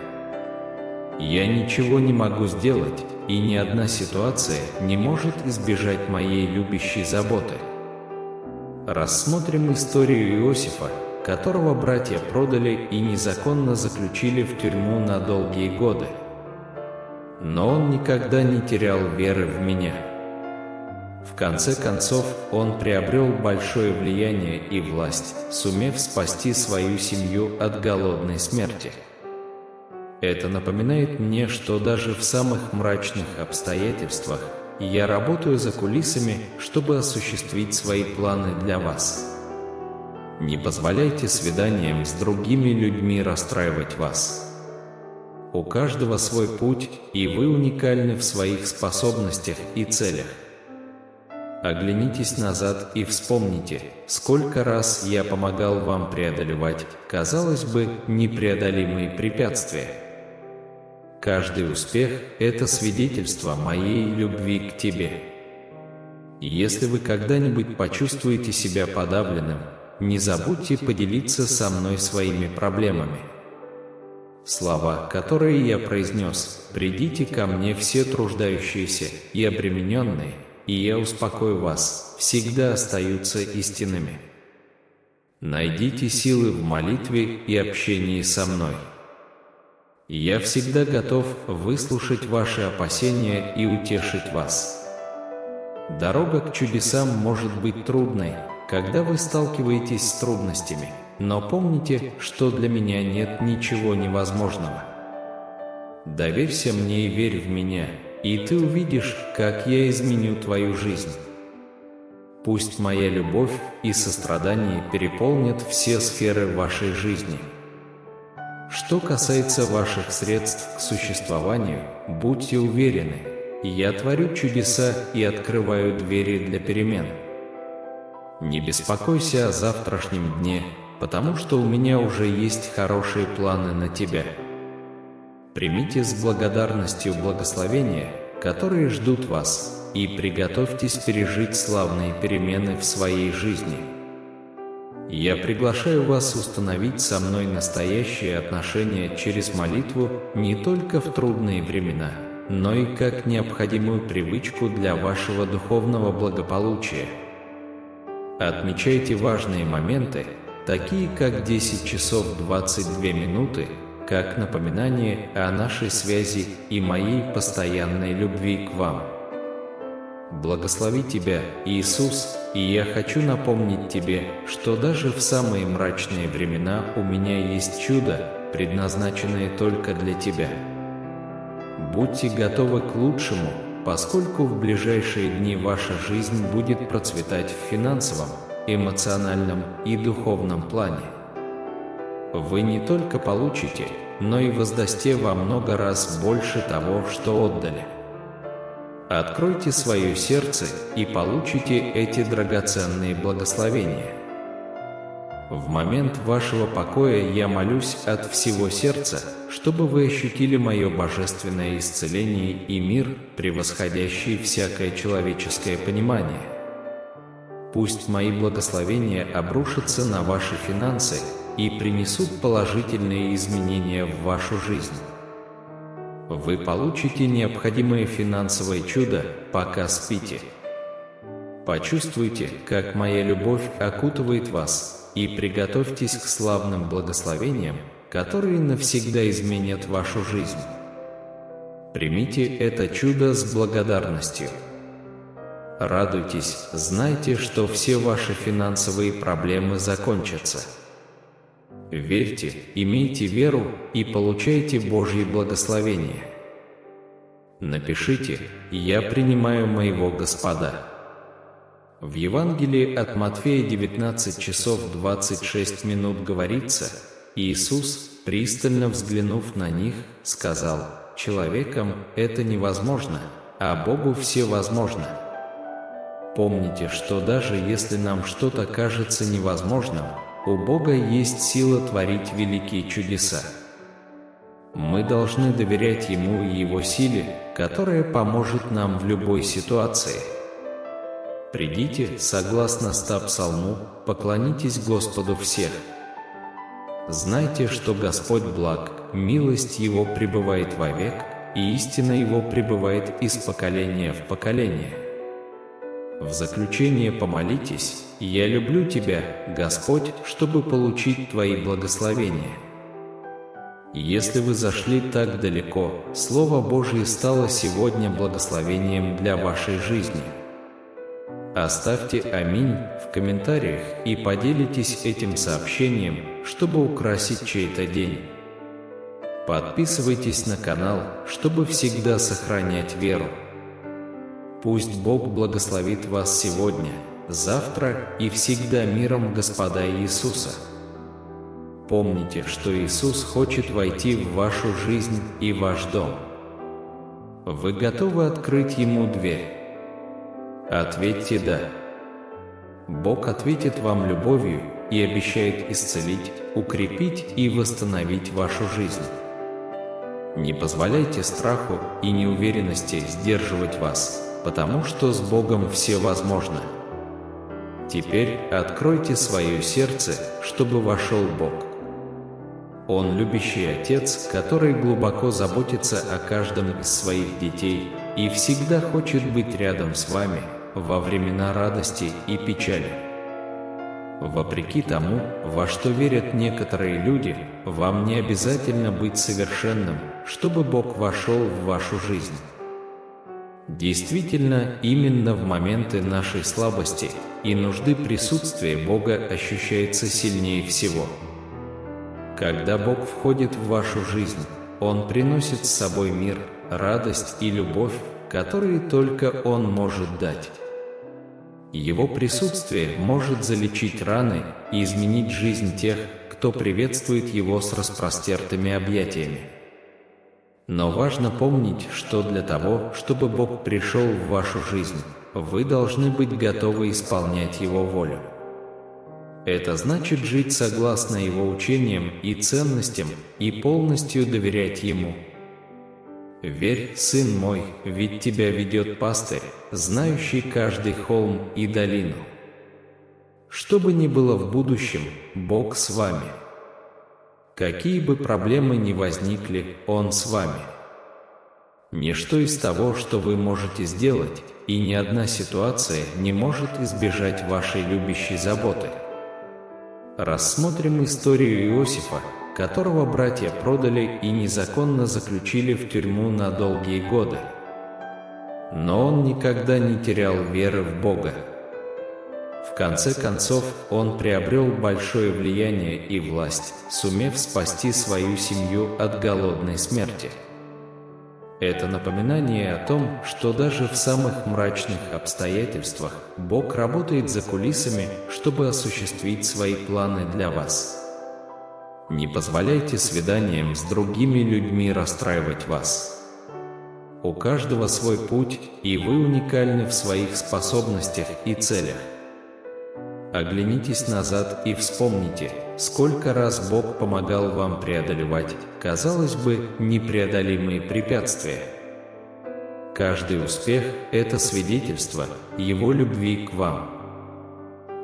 Я ничего не могу сделать, и ни одна ситуация не может избежать моей любящей заботы». Рассмотрим историю Иосифа, которого братья продали и незаконно заключили в тюрьму на долгие годы. Но он никогда не терял веры в меня. В конце концов, он приобрел большое влияние и власть, сумев спасти свою семью от голодной смерти. Это напоминает мне, что даже в самых мрачных обстоятельствах я работаю за кулисами, чтобы осуществить свои планы для вас. Не позволяйте свиданиям с другими людьми расстраивать вас. У каждого свой путь, и вы уникальны в своих способностях и целях. Оглянитесь назад и вспомните, сколько раз я помогал вам преодолевать, казалось бы, непреодолимые препятствия. Каждый успех – это свидетельство моей любви к тебе. Если вы когда-нибудь почувствуете себя подавленным, не забудьте поделиться со мной своими проблемами. Слова, которые я произнес: «Придите ко мне все труждающиеся и обремененные, и я успокою вас», всегда остаются истинными. Найдите силы в молитве и общении со мной. Я всегда готов выслушать ваши опасения и утешить вас. Дорога к чудесам может быть трудной, когда вы сталкиваетесь с трудностями, но помните, что для меня нет ничего невозможного. Доверься мне и верь в меня, и ты увидишь, как я изменю твою жизнь. Пусть моя любовь и сострадание переполнят все сферы вашей жизни. Что касается ваших средств к существованию, будьте уверены, я творю чудеса и открываю двери для перемен. Не беспокойся о завтрашнем дне, потому что у меня уже есть хорошие планы на тебя. Примите с благодарностью благословения, которые ждут вас, и приготовьтесь пережить славные перемены в своей жизни. Я приглашаю вас установить со мной настоящие отношения через молитву не только в трудные времена, но и как необходимую привычку для вашего духовного благополучия. Отмечайте важные моменты, такие как 10 часов 22 минуты, как напоминание о нашей связи и моей постоянной любви к вам. Благослови тебя, Иисус, и я хочу напомнить тебе, что даже в самые мрачные времена у меня есть чудо, предназначенное только для тебя. Будьте готовы к лучшему, поскольку в ближайшие дни ваша жизнь будет процветать в финансовом, эмоциональном и духовном плане. Вы не только получите, но и воздасте во много раз больше того, что отдали. Откройте свое сердце и получите эти драгоценные благословения. В момент вашего покоя я молюсь от всего сердца, чтобы вы ощутили мое божественное исцеление и мир, превосходящий всякое человеческое понимание. Пусть мои благословения обрушатся на ваши финансы и принесут положительные изменения в вашу жизнь. Вы получите необходимое финансовое чудо, пока спите. Почувствуйте, как моя любовь окутывает вас, и приготовьтесь к славным благословениям, которые навсегда изменят вашу жизнь. Примите это чудо с благодарностью. Радуйтесь, знайте, что все ваши финансовые проблемы закончатся. Верьте, имейте веру и получайте Божьи благословения. Напишите: «Я принимаю моего Господа». В Евангелии от Матфея 19 часов 26 минут говорится: Иисус, пристально взглянув на них, сказал: «Человеком это невозможно, а Богу все возможно». Помните, что даже если нам что-то кажется невозможным, у Бога есть сила творить великие чудеса. Мы должны доверять Ему и Его силе, которая поможет нам в любой ситуации. Придите, согласно 100 псалму, поклонитесь Господу всех. Знайте, что Господь благ, милость Его пребывает вовек, и истина Его пребывает из поколения в поколение. В заключение помолитесь: «Я люблю Тебя, Господь, чтобы получить Твои благословения». Если вы зашли так далеко, Слово Божие стало сегодня благословением для вашей жизни. Оставьте «Аминь» в комментариях и поделитесь этим сообщением, чтобы украсить чей-то день. Подписывайтесь на канал, чтобы всегда сохранять веру. Пусть Бог благословит вас сегодня, завтра и всегда миром Господа Иисуса. Помните, что Иисус хочет войти в вашу жизнь и ваш дом. Вы готовы открыть Ему дверь? Ответьте «да». Бог ответит вам любовью и обещает исцелить, укрепить и восстановить вашу жизнь. Не позволяйте страху и неуверенности сдерживать вас, потому что с Богом все возможно. Теперь откройте свое сердце, чтобы вошел Бог. Он любящий Отец, который глубоко заботится о каждом из своих детей и всегда хочет быть рядом с вами во времена радости и печали. Вопреки тому, во что верят некоторые люди, вам не обязательно быть совершенным, чтобы Бог вошел в вашу жизнь. Действительно, именно в моменты нашей слабости и нужды присутствие Бога ощущается сильнее всего. Когда Бог входит в вашу жизнь, Он приносит с собой мир, радость и любовь, которые только Он может дать. Его присутствие может залечить раны и изменить жизнь тех, кто приветствует Его с распростертыми объятиями. Но важно помнить, что для того, чтобы Бог пришел в вашу жизнь, вы должны быть готовы исполнять Его волю. Это значит жить согласно Его учениям и ценностям и полностью доверять Ему. «Верь, сын мой, ведь тебя ведет пастырь, знающий каждый холм и долину». Что бы ни было в будущем, Бог с вами. Какие бы проблемы ни возникли, Он с вами. Ничто из того, что вы можете сделать, и ни одна ситуация не может избежать вашей любящей заботы. Рассмотрим историю Иосифа, которого братья продали и незаконно заключили в тюрьму на долгие годы. Но он никогда не терял веры в Бога. В конце концов, он приобрел большое влияние и власть, сумев спасти свою семью от голодной смерти. Это напоминание о том, что даже в самых мрачных обстоятельствах Бог работает за кулисами, чтобы осуществить свои планы для вас. Не позволяйте свиданиям с другими людьми расстраивать вас. У каждого свой путь, и вы уникальны в своих способностях и целях. Оглянитесь назад и вспомните, сколько раз Бог помогал вам преодолевать, казалось бы, непреодолимые препятствия. Каждый успех – это свидетельство Его любви к вам.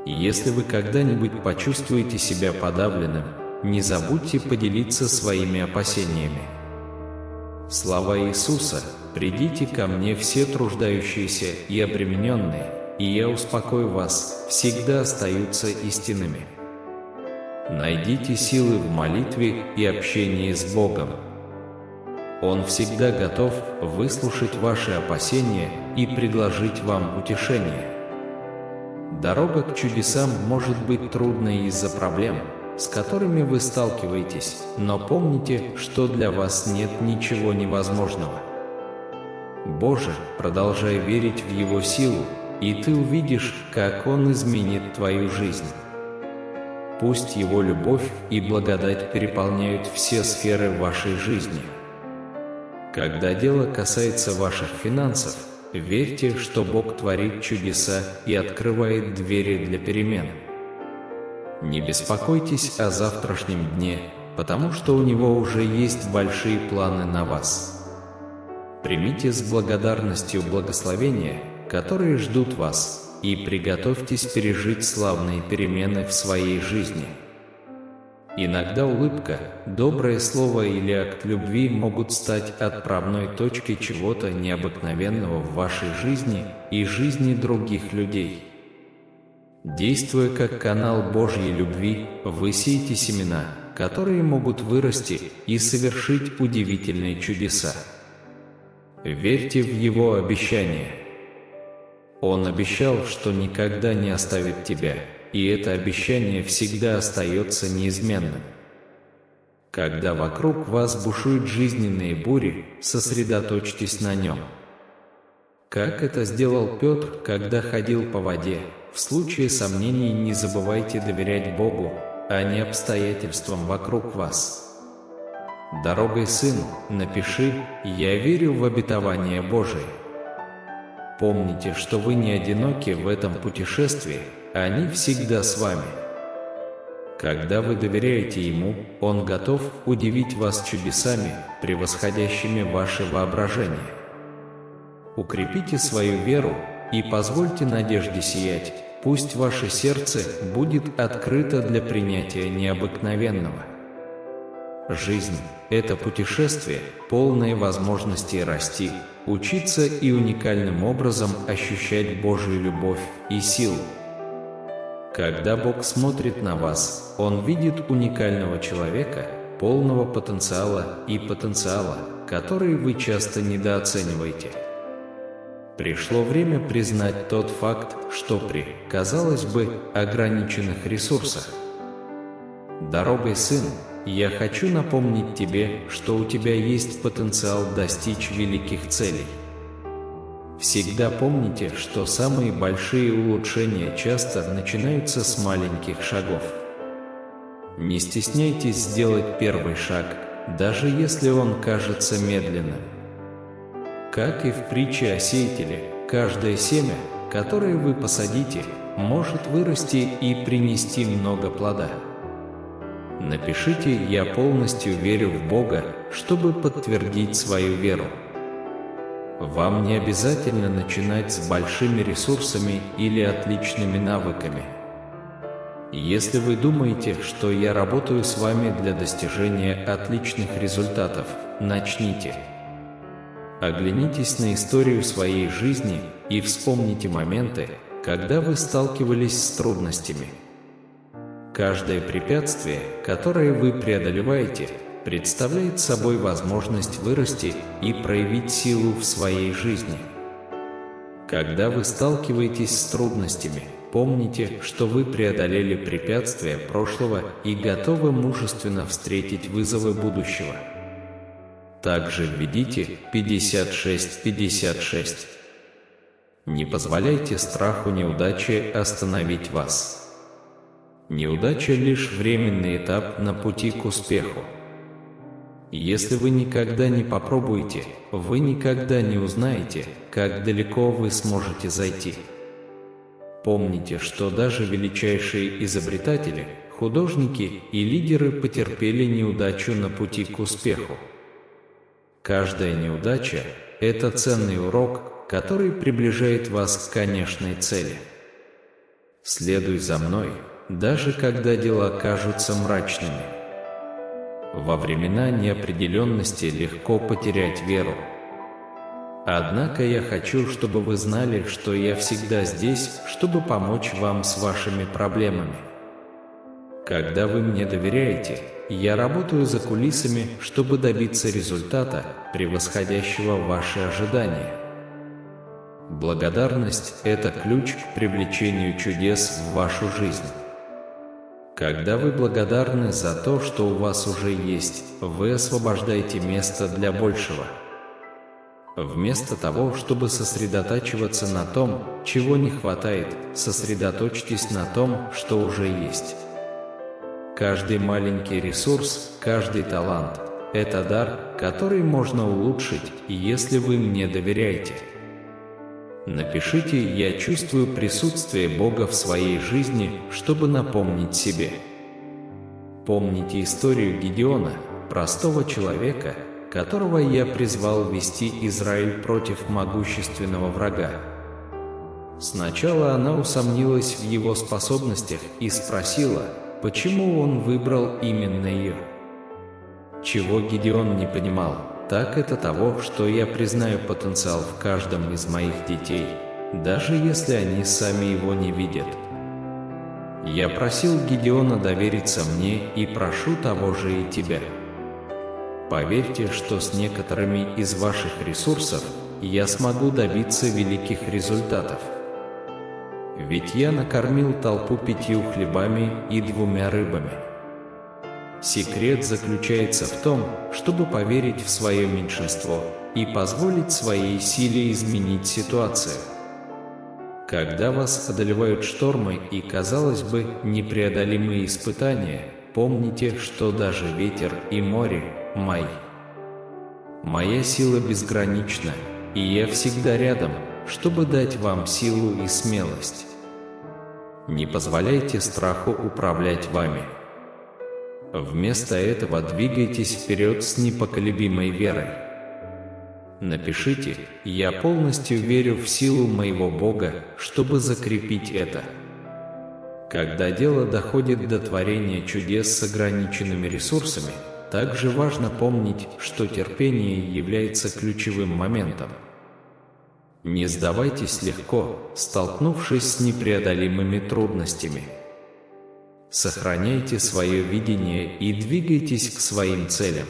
Если вы когда-нибудь почувствуете себя подавленным, не забудьте поделиться своими опасениями. Слова Иисуса: «Придите ко мне все труждающиеся и обремененные, и я успокою вас», всегда остаются истинными. Найдите силы в молитве и общении с Богом. Он всегда готов выслушать ваши опасения и предложить вам утешение. Дорога к чудесам может быть трудной из-за проблем, с которыми вы сталкиваетесь, но помните, что для вас нет ничего невозможного. Боже, продолжай верить в Его силу, и ты увидишь, как Он изменит твою жизнь. Пусть Его любовь и благодать переполняют все сферы вашей жизни. Когда дело касается ваших финансов, верьте, что Бог творит чудеса и открывает двери для перемен. Не беспокойтесь о завтрашнем дне, потому что у Него уже есть большие планы на вас. Примите с благодарностью благословения, которые ждут вас, и приготовьтесь пережить славные перемены в своей жизни. Иногда улыбка, доброе слово или акт любви могут стать отправной точкой чего-то необыкновенного в вашей жизни и жизни других людей. Действуя как канал Божьей любви, вы сеете семена, которые могут вырасти и совершить удивительные чудеса. Верьте в Его обещания. Он обещал, что никогда не оставит тебя, и это обещание всегда остается неизменным. Когда вокруг вас бушуют жизненные бури, сосредоточьтесь на Нем. Как это сделал Петр, когда ходил по воде, в случае сомнений не забывайте доверять Богу, а не обстоятельствам вокруг вас. Дорогой сыну, напиши: «Я верю в обетование Божие». Помните, что вы не одиноки в этом путешествии, они всегда с вами. Когда вы доверяете Ему, Он готов удивить вас чудесами, превосходящими ваше воображение. Укрепите свою веру и позвольте надежде сиять, пусть ваше сердце будет открыто для принятия необыкновенного. Жизнь – это путешествие, полное возможностей расти, учиться и уникальным образом ощущать Божью любовь и силу. Когда Бог смотрит на вас, Он видит уникального человека, полного потенциала, который вы часто недооцениваете. Пришло время признать тот факт, что при, казалось бы, ограниченных ресурсах. Дорогой сын, я хочу напомнить тебе, что у тебя есть потенциал достичь великих целей. Всегда помните, что самые большие улучшения часто начинаются с маленьких шагов. Не стесняйтесь сделать первый шаг, даже если он кажется медленным. Как и в притче о сеятеле, каждое семя, которое вы посадите, может вырасти и принести много плода. Напишите: «Я полностью верю в Бога», чтобы подтвердить свою веру. Вам не обязательно начинать с большими ресурсами или отличными навыками. Если вы думаете, что я работаю с вами для достижения отличных результатов, начните. Оглянитесь на историю своей жизни и вспомните моменты, когда вы сталкивались с трудностями. Каждое препятствие, которое вы преодолеваете, представляет собой возможность вырасти и проявить силу в своей жизни. Когда вы сталкиваетесь с трудностями, помните, что вы преодолели препятствия прошлого и готовы мужественно встретить вызовы будущего. Также введите 56-56. Не позволяйте страху неудачи остановить вас. Неудача – лишь временный этап на пути к успеху. Если вы никогда не попробуете, вы никогда не узнаете, как далеко вы сможете зайти. Помните, что даже величайшие изобретатели, художники и лидеры потерпели неудачу на пути к успеху. Каждая неудача – это ценный урок, который приближает вас к конечной цели. Следуй за мной, даже когда дела кажутся мрачными. Во времена неопределенности легко потерять веру. Однако я хочу, чтобы вы знали, что я всегда здесь, чтобы помочь вам с вашими проблемами. Когда вы мне доверяете, я работаю за кулисами, чтобы добиться результата, превосходящего ваши ожидания. Благодарность – это ключ к привлечению чудес в вашу жизнь. Когда вы благодарны за то, что у вас уже есть, вы освобождаете место для большего. Вместо того, чтобы сосредотачиваться на том, чего не хватает, сосредоточьтесь на том, что уже есть. Каждый маленький ресурс, каждый талант – это дар, который можно улучшить, если вы мне доверяете. Напишите «Я чувствую присутствие Бога в своей жизни», чтобы напомнить себе. Помните историю Гедеона, простого человека, которого я призвал вести Израиль против могущественного врага. Сначала она усомнилась в его способностях и спросила, почему он выбрал именно ее. Чего Гедеон не понимал, так это того, что я признаю потенциал в каждом из моих детей, даже если они сами его не видят. Я просил Гедеона довериться мне и прошу того же и тебя. Поверьте, что с некоторыми из ваших ресурсов я смогу добиться великих результатов. Ведь я накормил толпу 5 хлебами и 2 рыбами. Секрет заключается в том, чтобы поверить в свое меньшинство и позволить своей силе изменить ситуацию. Когда вас одолевают штормы и, казалось бы, непреодолимые испытания, помните, что даже ветер и море – мои. Моя сила безгранична, и я всегда рядом, чтобы дать вам силу и смелость. Не позволяйте страху управлять вами. Вместо этого двигайтесь вперед с непоколебимой верой. Напишите «Я полностью верю в силу моего Бога», чтобы закрепить это. Когда дело доходит до творения чудес с ограниченными ресурсами, также важно помнить, что терпение является ключевым моментом. Не сдавайтесь легко, столкнувшись с непреодолимыми трудностями. Сохраняйте свое видение и двигайтесь к своим целям.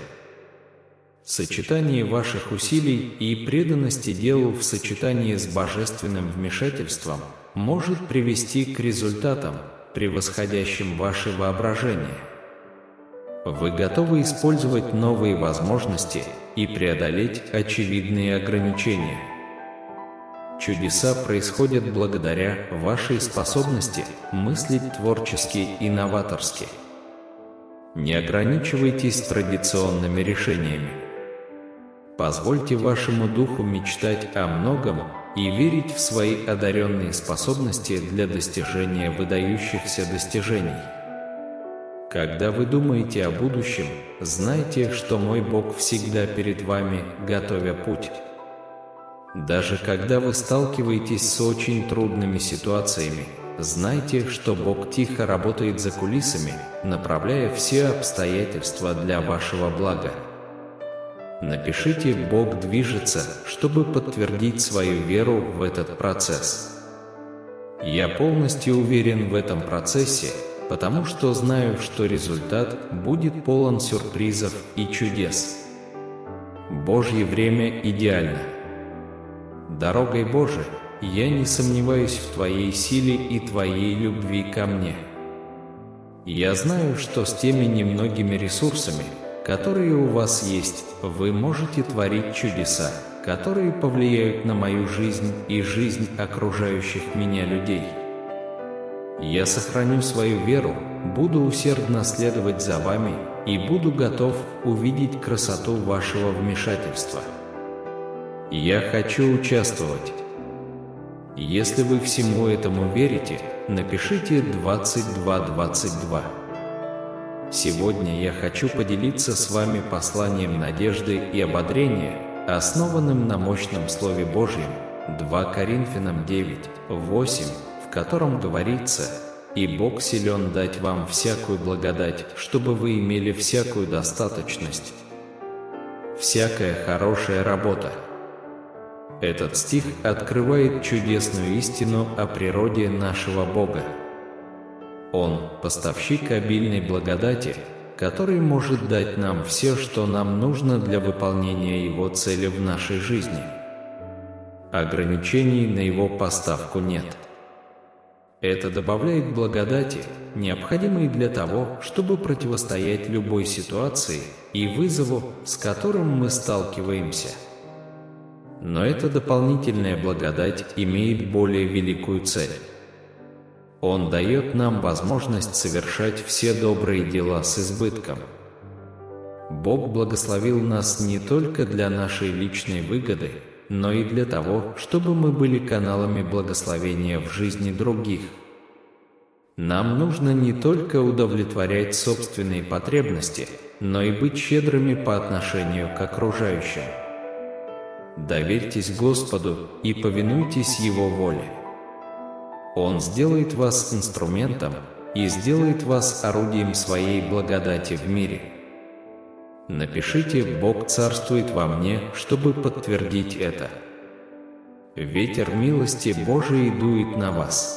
Сочетание ваших усилий и преданности делу в сочетании с божественным вмешательством может привести к результатам, превосходящим ваше воображение. Вы готовы использовать новые возможности и преодолеть очевидные ограничения. Чудеса происходят благодаря вашей способности мыслить творчески и новаторски. Не ограничивайтесь традиционными решениями. Позвольте вашему духу мечтать о многом и верить в свои одаренные способности для достижения выдающихся достижений. Когда вы думаете о будущем, знайте, что мой Бог всегда перед вами, готовя путь. Даже когда вы сталкиваетесь с очень трудными ситуациями, знайте, что Бог тихо работает за кулисами, направляя все обстоятельства для вашего блага. Напишите «Бог движется», чтобы подтвердить свою веру в этот процесс. Я полностью уверен в этом процессе, потому что знаю, что результат будет полон сюрпризов и чудес. Божье время идеально. Дорогой Божией, я не сомневаюсь в Твоей силе и Твоей любви ко мне. Я знаю, что с теми немногими ресурсами, которые у вас есть, вы можете творить чудеса, которые повлияют на мою жизнь и жизнь окружающих меня людей. Я сохраню свою веру, буду усердно следовать за вами и буду готов увидеть красоту вашего вмешательства. Я хочу участвовать. Если вы всему этому верите, напишите 2222. Сегодня я хочу поделиться с вами посланием надежды и ободрения, основанным на мощном Слове Божьем, 2 Коринфянам 9:8, в котором говорится: «И Бог силен дать вам всякую благодать, чтобы вы имели всякую достаточность, всякая хорошая работа». Этот стих открывает чудесную истину о природе нашего Бога. Он – поставщик обильной благодати, который может дать нам все, что нам нужно для выполнения Его цели в нашей жизни. Ограничений на Его поставку нет. Это добавляет благодати, необходимой для того, чтобы противостоять любой ситуации и вызову, с которым мы сталкиваемся. Но эта дополнительная благодать имеет более великую цель. Он дает нам возможность совершать все добрые дела с избытком. Бог благословил нас не только для нашей личной выгоды, но и для того, чтобы мы были каналами благословения в жизни других. Нам нужно не только удовлетворять собственные потребности, но и быть щедрыми по отношению к окружающим. Доверьтесь Господу и повинуйтесь Его воле. Он сделает вас инструментом и сделает вас орудием своей благодати в мире. Напишите: «Бог царствует во мне», чтобы подтвердить это. Ветер милости Божией дует на вас.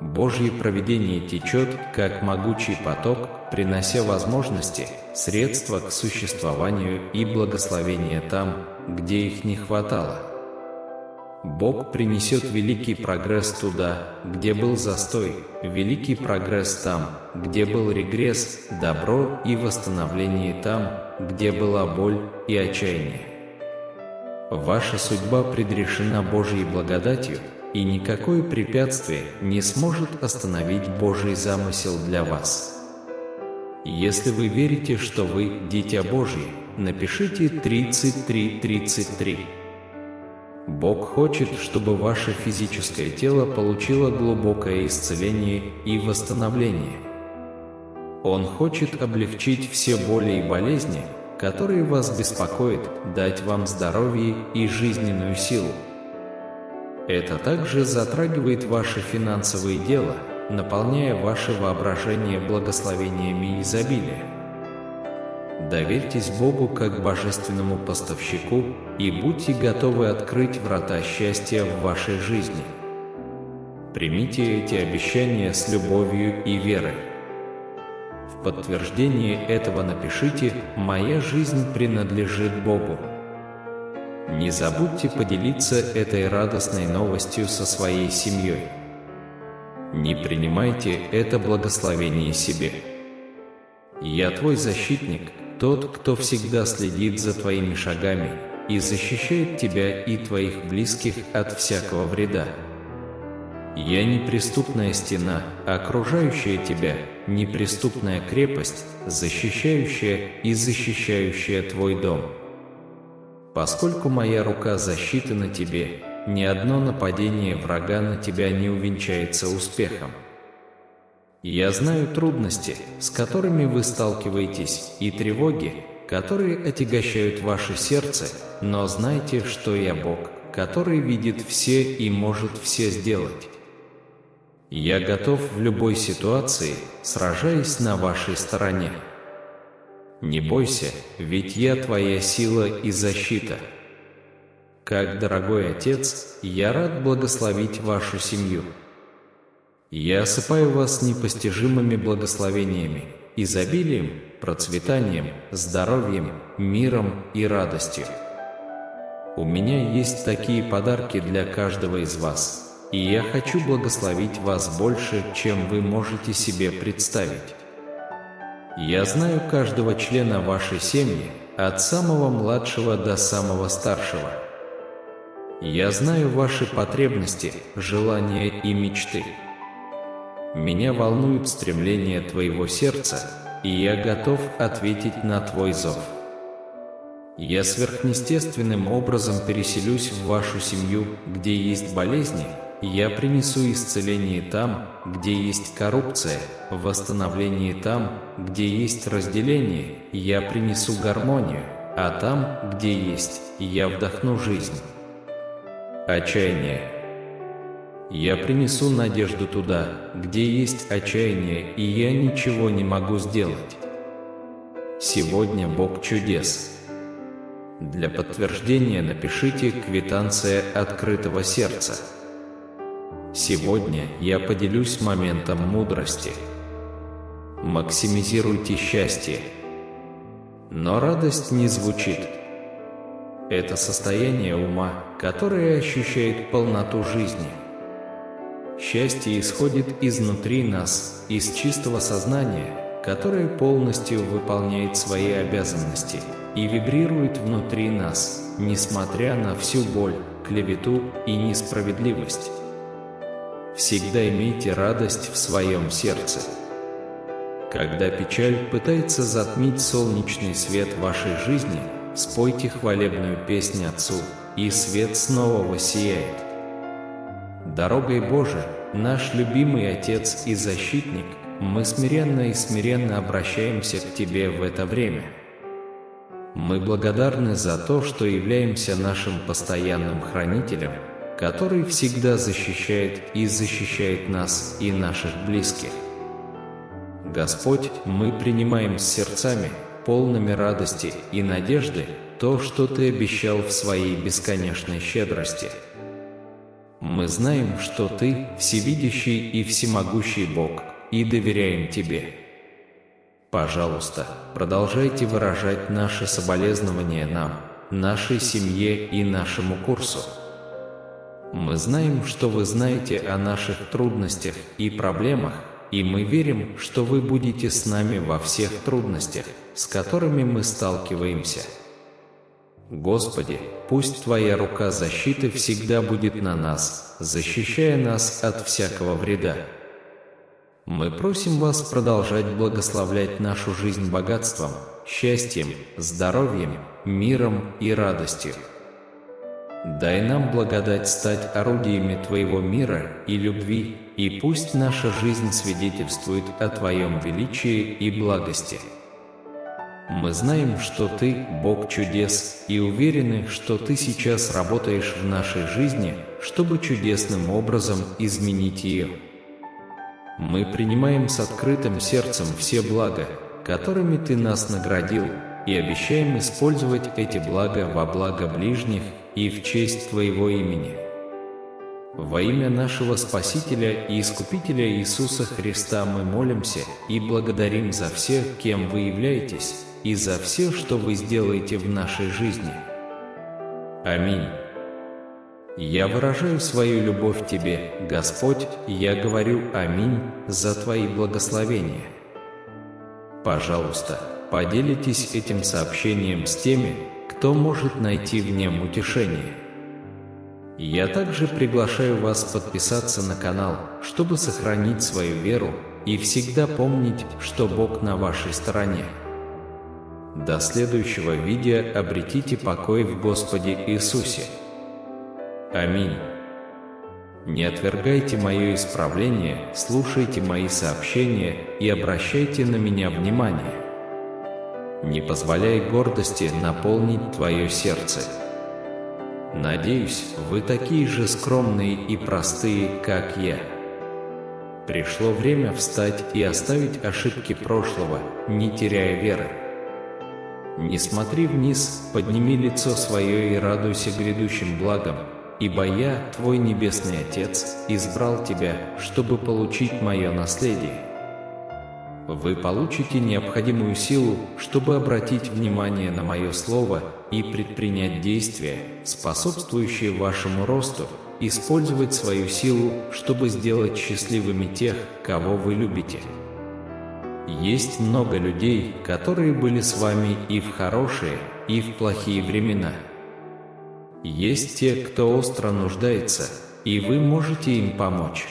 Божье провидение течет, как могучий поток, принося возможности, средства к существованию и благословения там, где их не хватало. Бог принесет великий прогресс туда, где был застой, великий прогресс там, где был регресс, добро и восстановление там, где была боль и отчаяние. Ваша судьба предрешена Божьей благодатью, и никакое препятствие не сможет остановить Божий замысел для вас. Если вы верите, что вы – Дитя Божье, напишите 33:33. Бог хочет, чтобы ваше физическое тело получило глубокое исцеление и восстановление. Он хочет облегчить все боли и болезни, которые вас беспокоят, дать вам здоровье и жизненную силу. Это также затрагивает ваше финансовое дело, наполняя ваше воображение благословениями изобилия. Доверьтесь Богу как божественному поставщику и будьте готовы открыть врата счастья в вашей жизни. Примите эти обещания с любовью и верой. В подтверждение этого напишите: «Моя жизнь принадлежит Богу». Не забудьте поделиться этой радостной новостью со своей семьей. Не принимайте это благословение себе. Я твой защитник, тот, кто всегда следит за твоими шагами и защищает тебя и твоих близких от всякого вреда. Я неприступная стена, окружающая тебя, неприступная крепость, защищающая и защищающая твой дом. Поскольку моя рука защиты на тебе, ни одно нападение врага на тебя не увенчается успехом. Я знаю трудности, с которыми вы сталкиваетесь, и тревоги, которые отягощают ваше сердце, но знайте, что я Бог, который видит все и может все сделать. Я готов в любой ситуации, сражаясь на вашей стороне. Не бойся, ведь я твоя сила и защита. Как дорогой Отец, я рад благословить вашу семью. Я осыпаю вас непостижимыми благословениями, изобилием, процветанием, здоровьем, миром и радостью. У меня есть такие подарки для каждого из вас, и я хочу благословить вас больше, чем вы можете себе представить. Я знаю каждого члена вашей семьи, от самого младшего до самого старшего. Я знаю ваши потребности, желания и мечты. Меня волнует стремление твоего сердца, и я готов ответить на твой зов. Я сверхъестественным образом переселюсь в вашу семью, где есть болезни, и я принесу исцеление там, где есть коррупция, восстановление там, где есть разделение, и я принесу гармонию, а там, где есть, я вдохну жизнь. Отчаяние. Я принесу надежду туда, где есть отчаяние, и я ничего не могу сделать. Сегодня Бог чудес. Для подтверждения напишите «Квитанция открытого сердца». Сегодня я поделюсь моментом мудрости. Максимизируйте счастье. Но радость не звучит. Это состояние ума, которое ощущает полноту жизни. Счастье исходит изнутри нас, из чистого сознания, которое полностью выполняет свои обязанности и вибрирует внутри нас, несмотря на всю боль, клевету и несправедливость. Всегда имейте радость в своем сердце. Когда печаль пытается затмить солнечный свет вашей жизни, спойте хвалебную песнь Отцу, и свет снова воссияет. Дорогой Божией, наш любимый Отец и Защитник, мы смиренно и смиренно обращаемся к Тебе в это время. Мы благодарны за то, что являемся нашим постоянным хранителем, который всегда защищает и защищает нас и наших близких. Господь, мы принимаем с сердцами, полными радости и надежды, то, что Ты обещал в Своей бесконечной щедрости. Мы знаем, что Ты всевидящий и всемогущий Бог, и доверяем Тебе. Пожалуйста, продолжайте выражать наши соболезнования нам, нашей семье и нашему курсу. Мы знаем, что Вы знаете о наших трудностях и проблемах, и мы верим, что Вы будете с нами во всех трудностях, с которыми мы сталкиваемся. Господи, пусть Твоя рука защиты всегда будет на нас, защищая нас от всякого вреда. Мы просим Вас продолжать благословлять нашу жизнь богатством, счастьем, здоровьем, миром и радостью. Дай нам благодать стать орудиями Твоего мира и любви, и пусть наша жизнь свидетельствует о Твоем величии и благости. Мы знаем, что Ты – Бог чудес, и уверены, что Ты сейчас работаешь в нашей жизни, чтобы чудесным образом изменить ее. Мы принимаем с открытым сердцем все блага, которыми Ты нас наградил, и обещаем использовать эти блага во благо ближних и в честь Твоего имени. Во имя нашего Спасителя и Искупителя Иисуса Христа мы молимся и благодарим за всех, кем Вы являетесь, и за все, что Вы сделаете в нашей жизни. Аминь. Я выражаю свою любовь Тебе, Господь, и я говорю «Аминь» за Твои благословения. Пожалуйста, поделитесь этим сообщением с теми, кто может найти в нем утешение. Я также приглашаю вас подписаться на канал, чтобы сохранить свою веру и всегда помнить, что Бог на вашей стороне. До следующего видео обретите покой в Господе Иисусе. Аминь. Не отвергайте мое исправление, слушайте мои сообщения и обращайте на меня внимание. Не позволяй гордости наполнить твое сердце. Надеюсь, вы такие же скромные и простые, как я. Пришло время встать и оставить ошибки прошлого, не теряя веры. Не смотри вниз, подними лицо свое и радуйся грядущим благам, ибо я, твой Небесный Отец, избрал тебя, чтобы получить мое наследие. Вы получите необходимую силу, чтобы обратить внимание на мое слово и предпринять действия, способствующие вашему росту, использовать свою силу, чтобы сделать счастливыми тех, кого вы любите. Есть много людей, которые были с вами и в хорошие, и в плохие времена. Есть те, кто остро нуждается, и вы можете им помочь.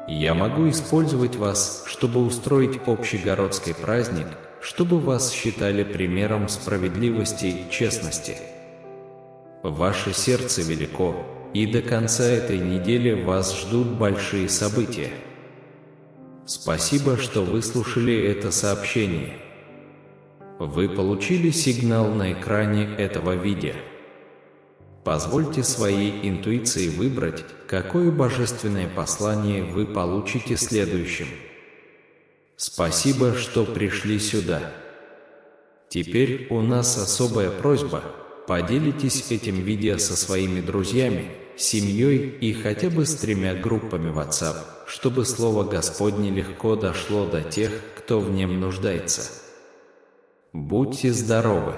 Я могу использовать вас, чтобы устроить общегородский праздник, чтобы вас считали примером справедливости и честности. Ваше сердце велико, и до конца этой недели вас ждут большие события. Спасибо, что выслушали это сообщение. Вы получили сигнал на экране этого видео. Позвольте своей интуиции выбрать, какое божественное послание вы получите следующим. Спасибо, что пришли сюда. Теперь у нас особая просьба. Поделитесь этим видео со своими друзьями, семьей и хотя бы с 3 группами WhatsApp, чтобы Слово Господне легко дошло до тех, кто в нем нуждается. Будьте здоровы!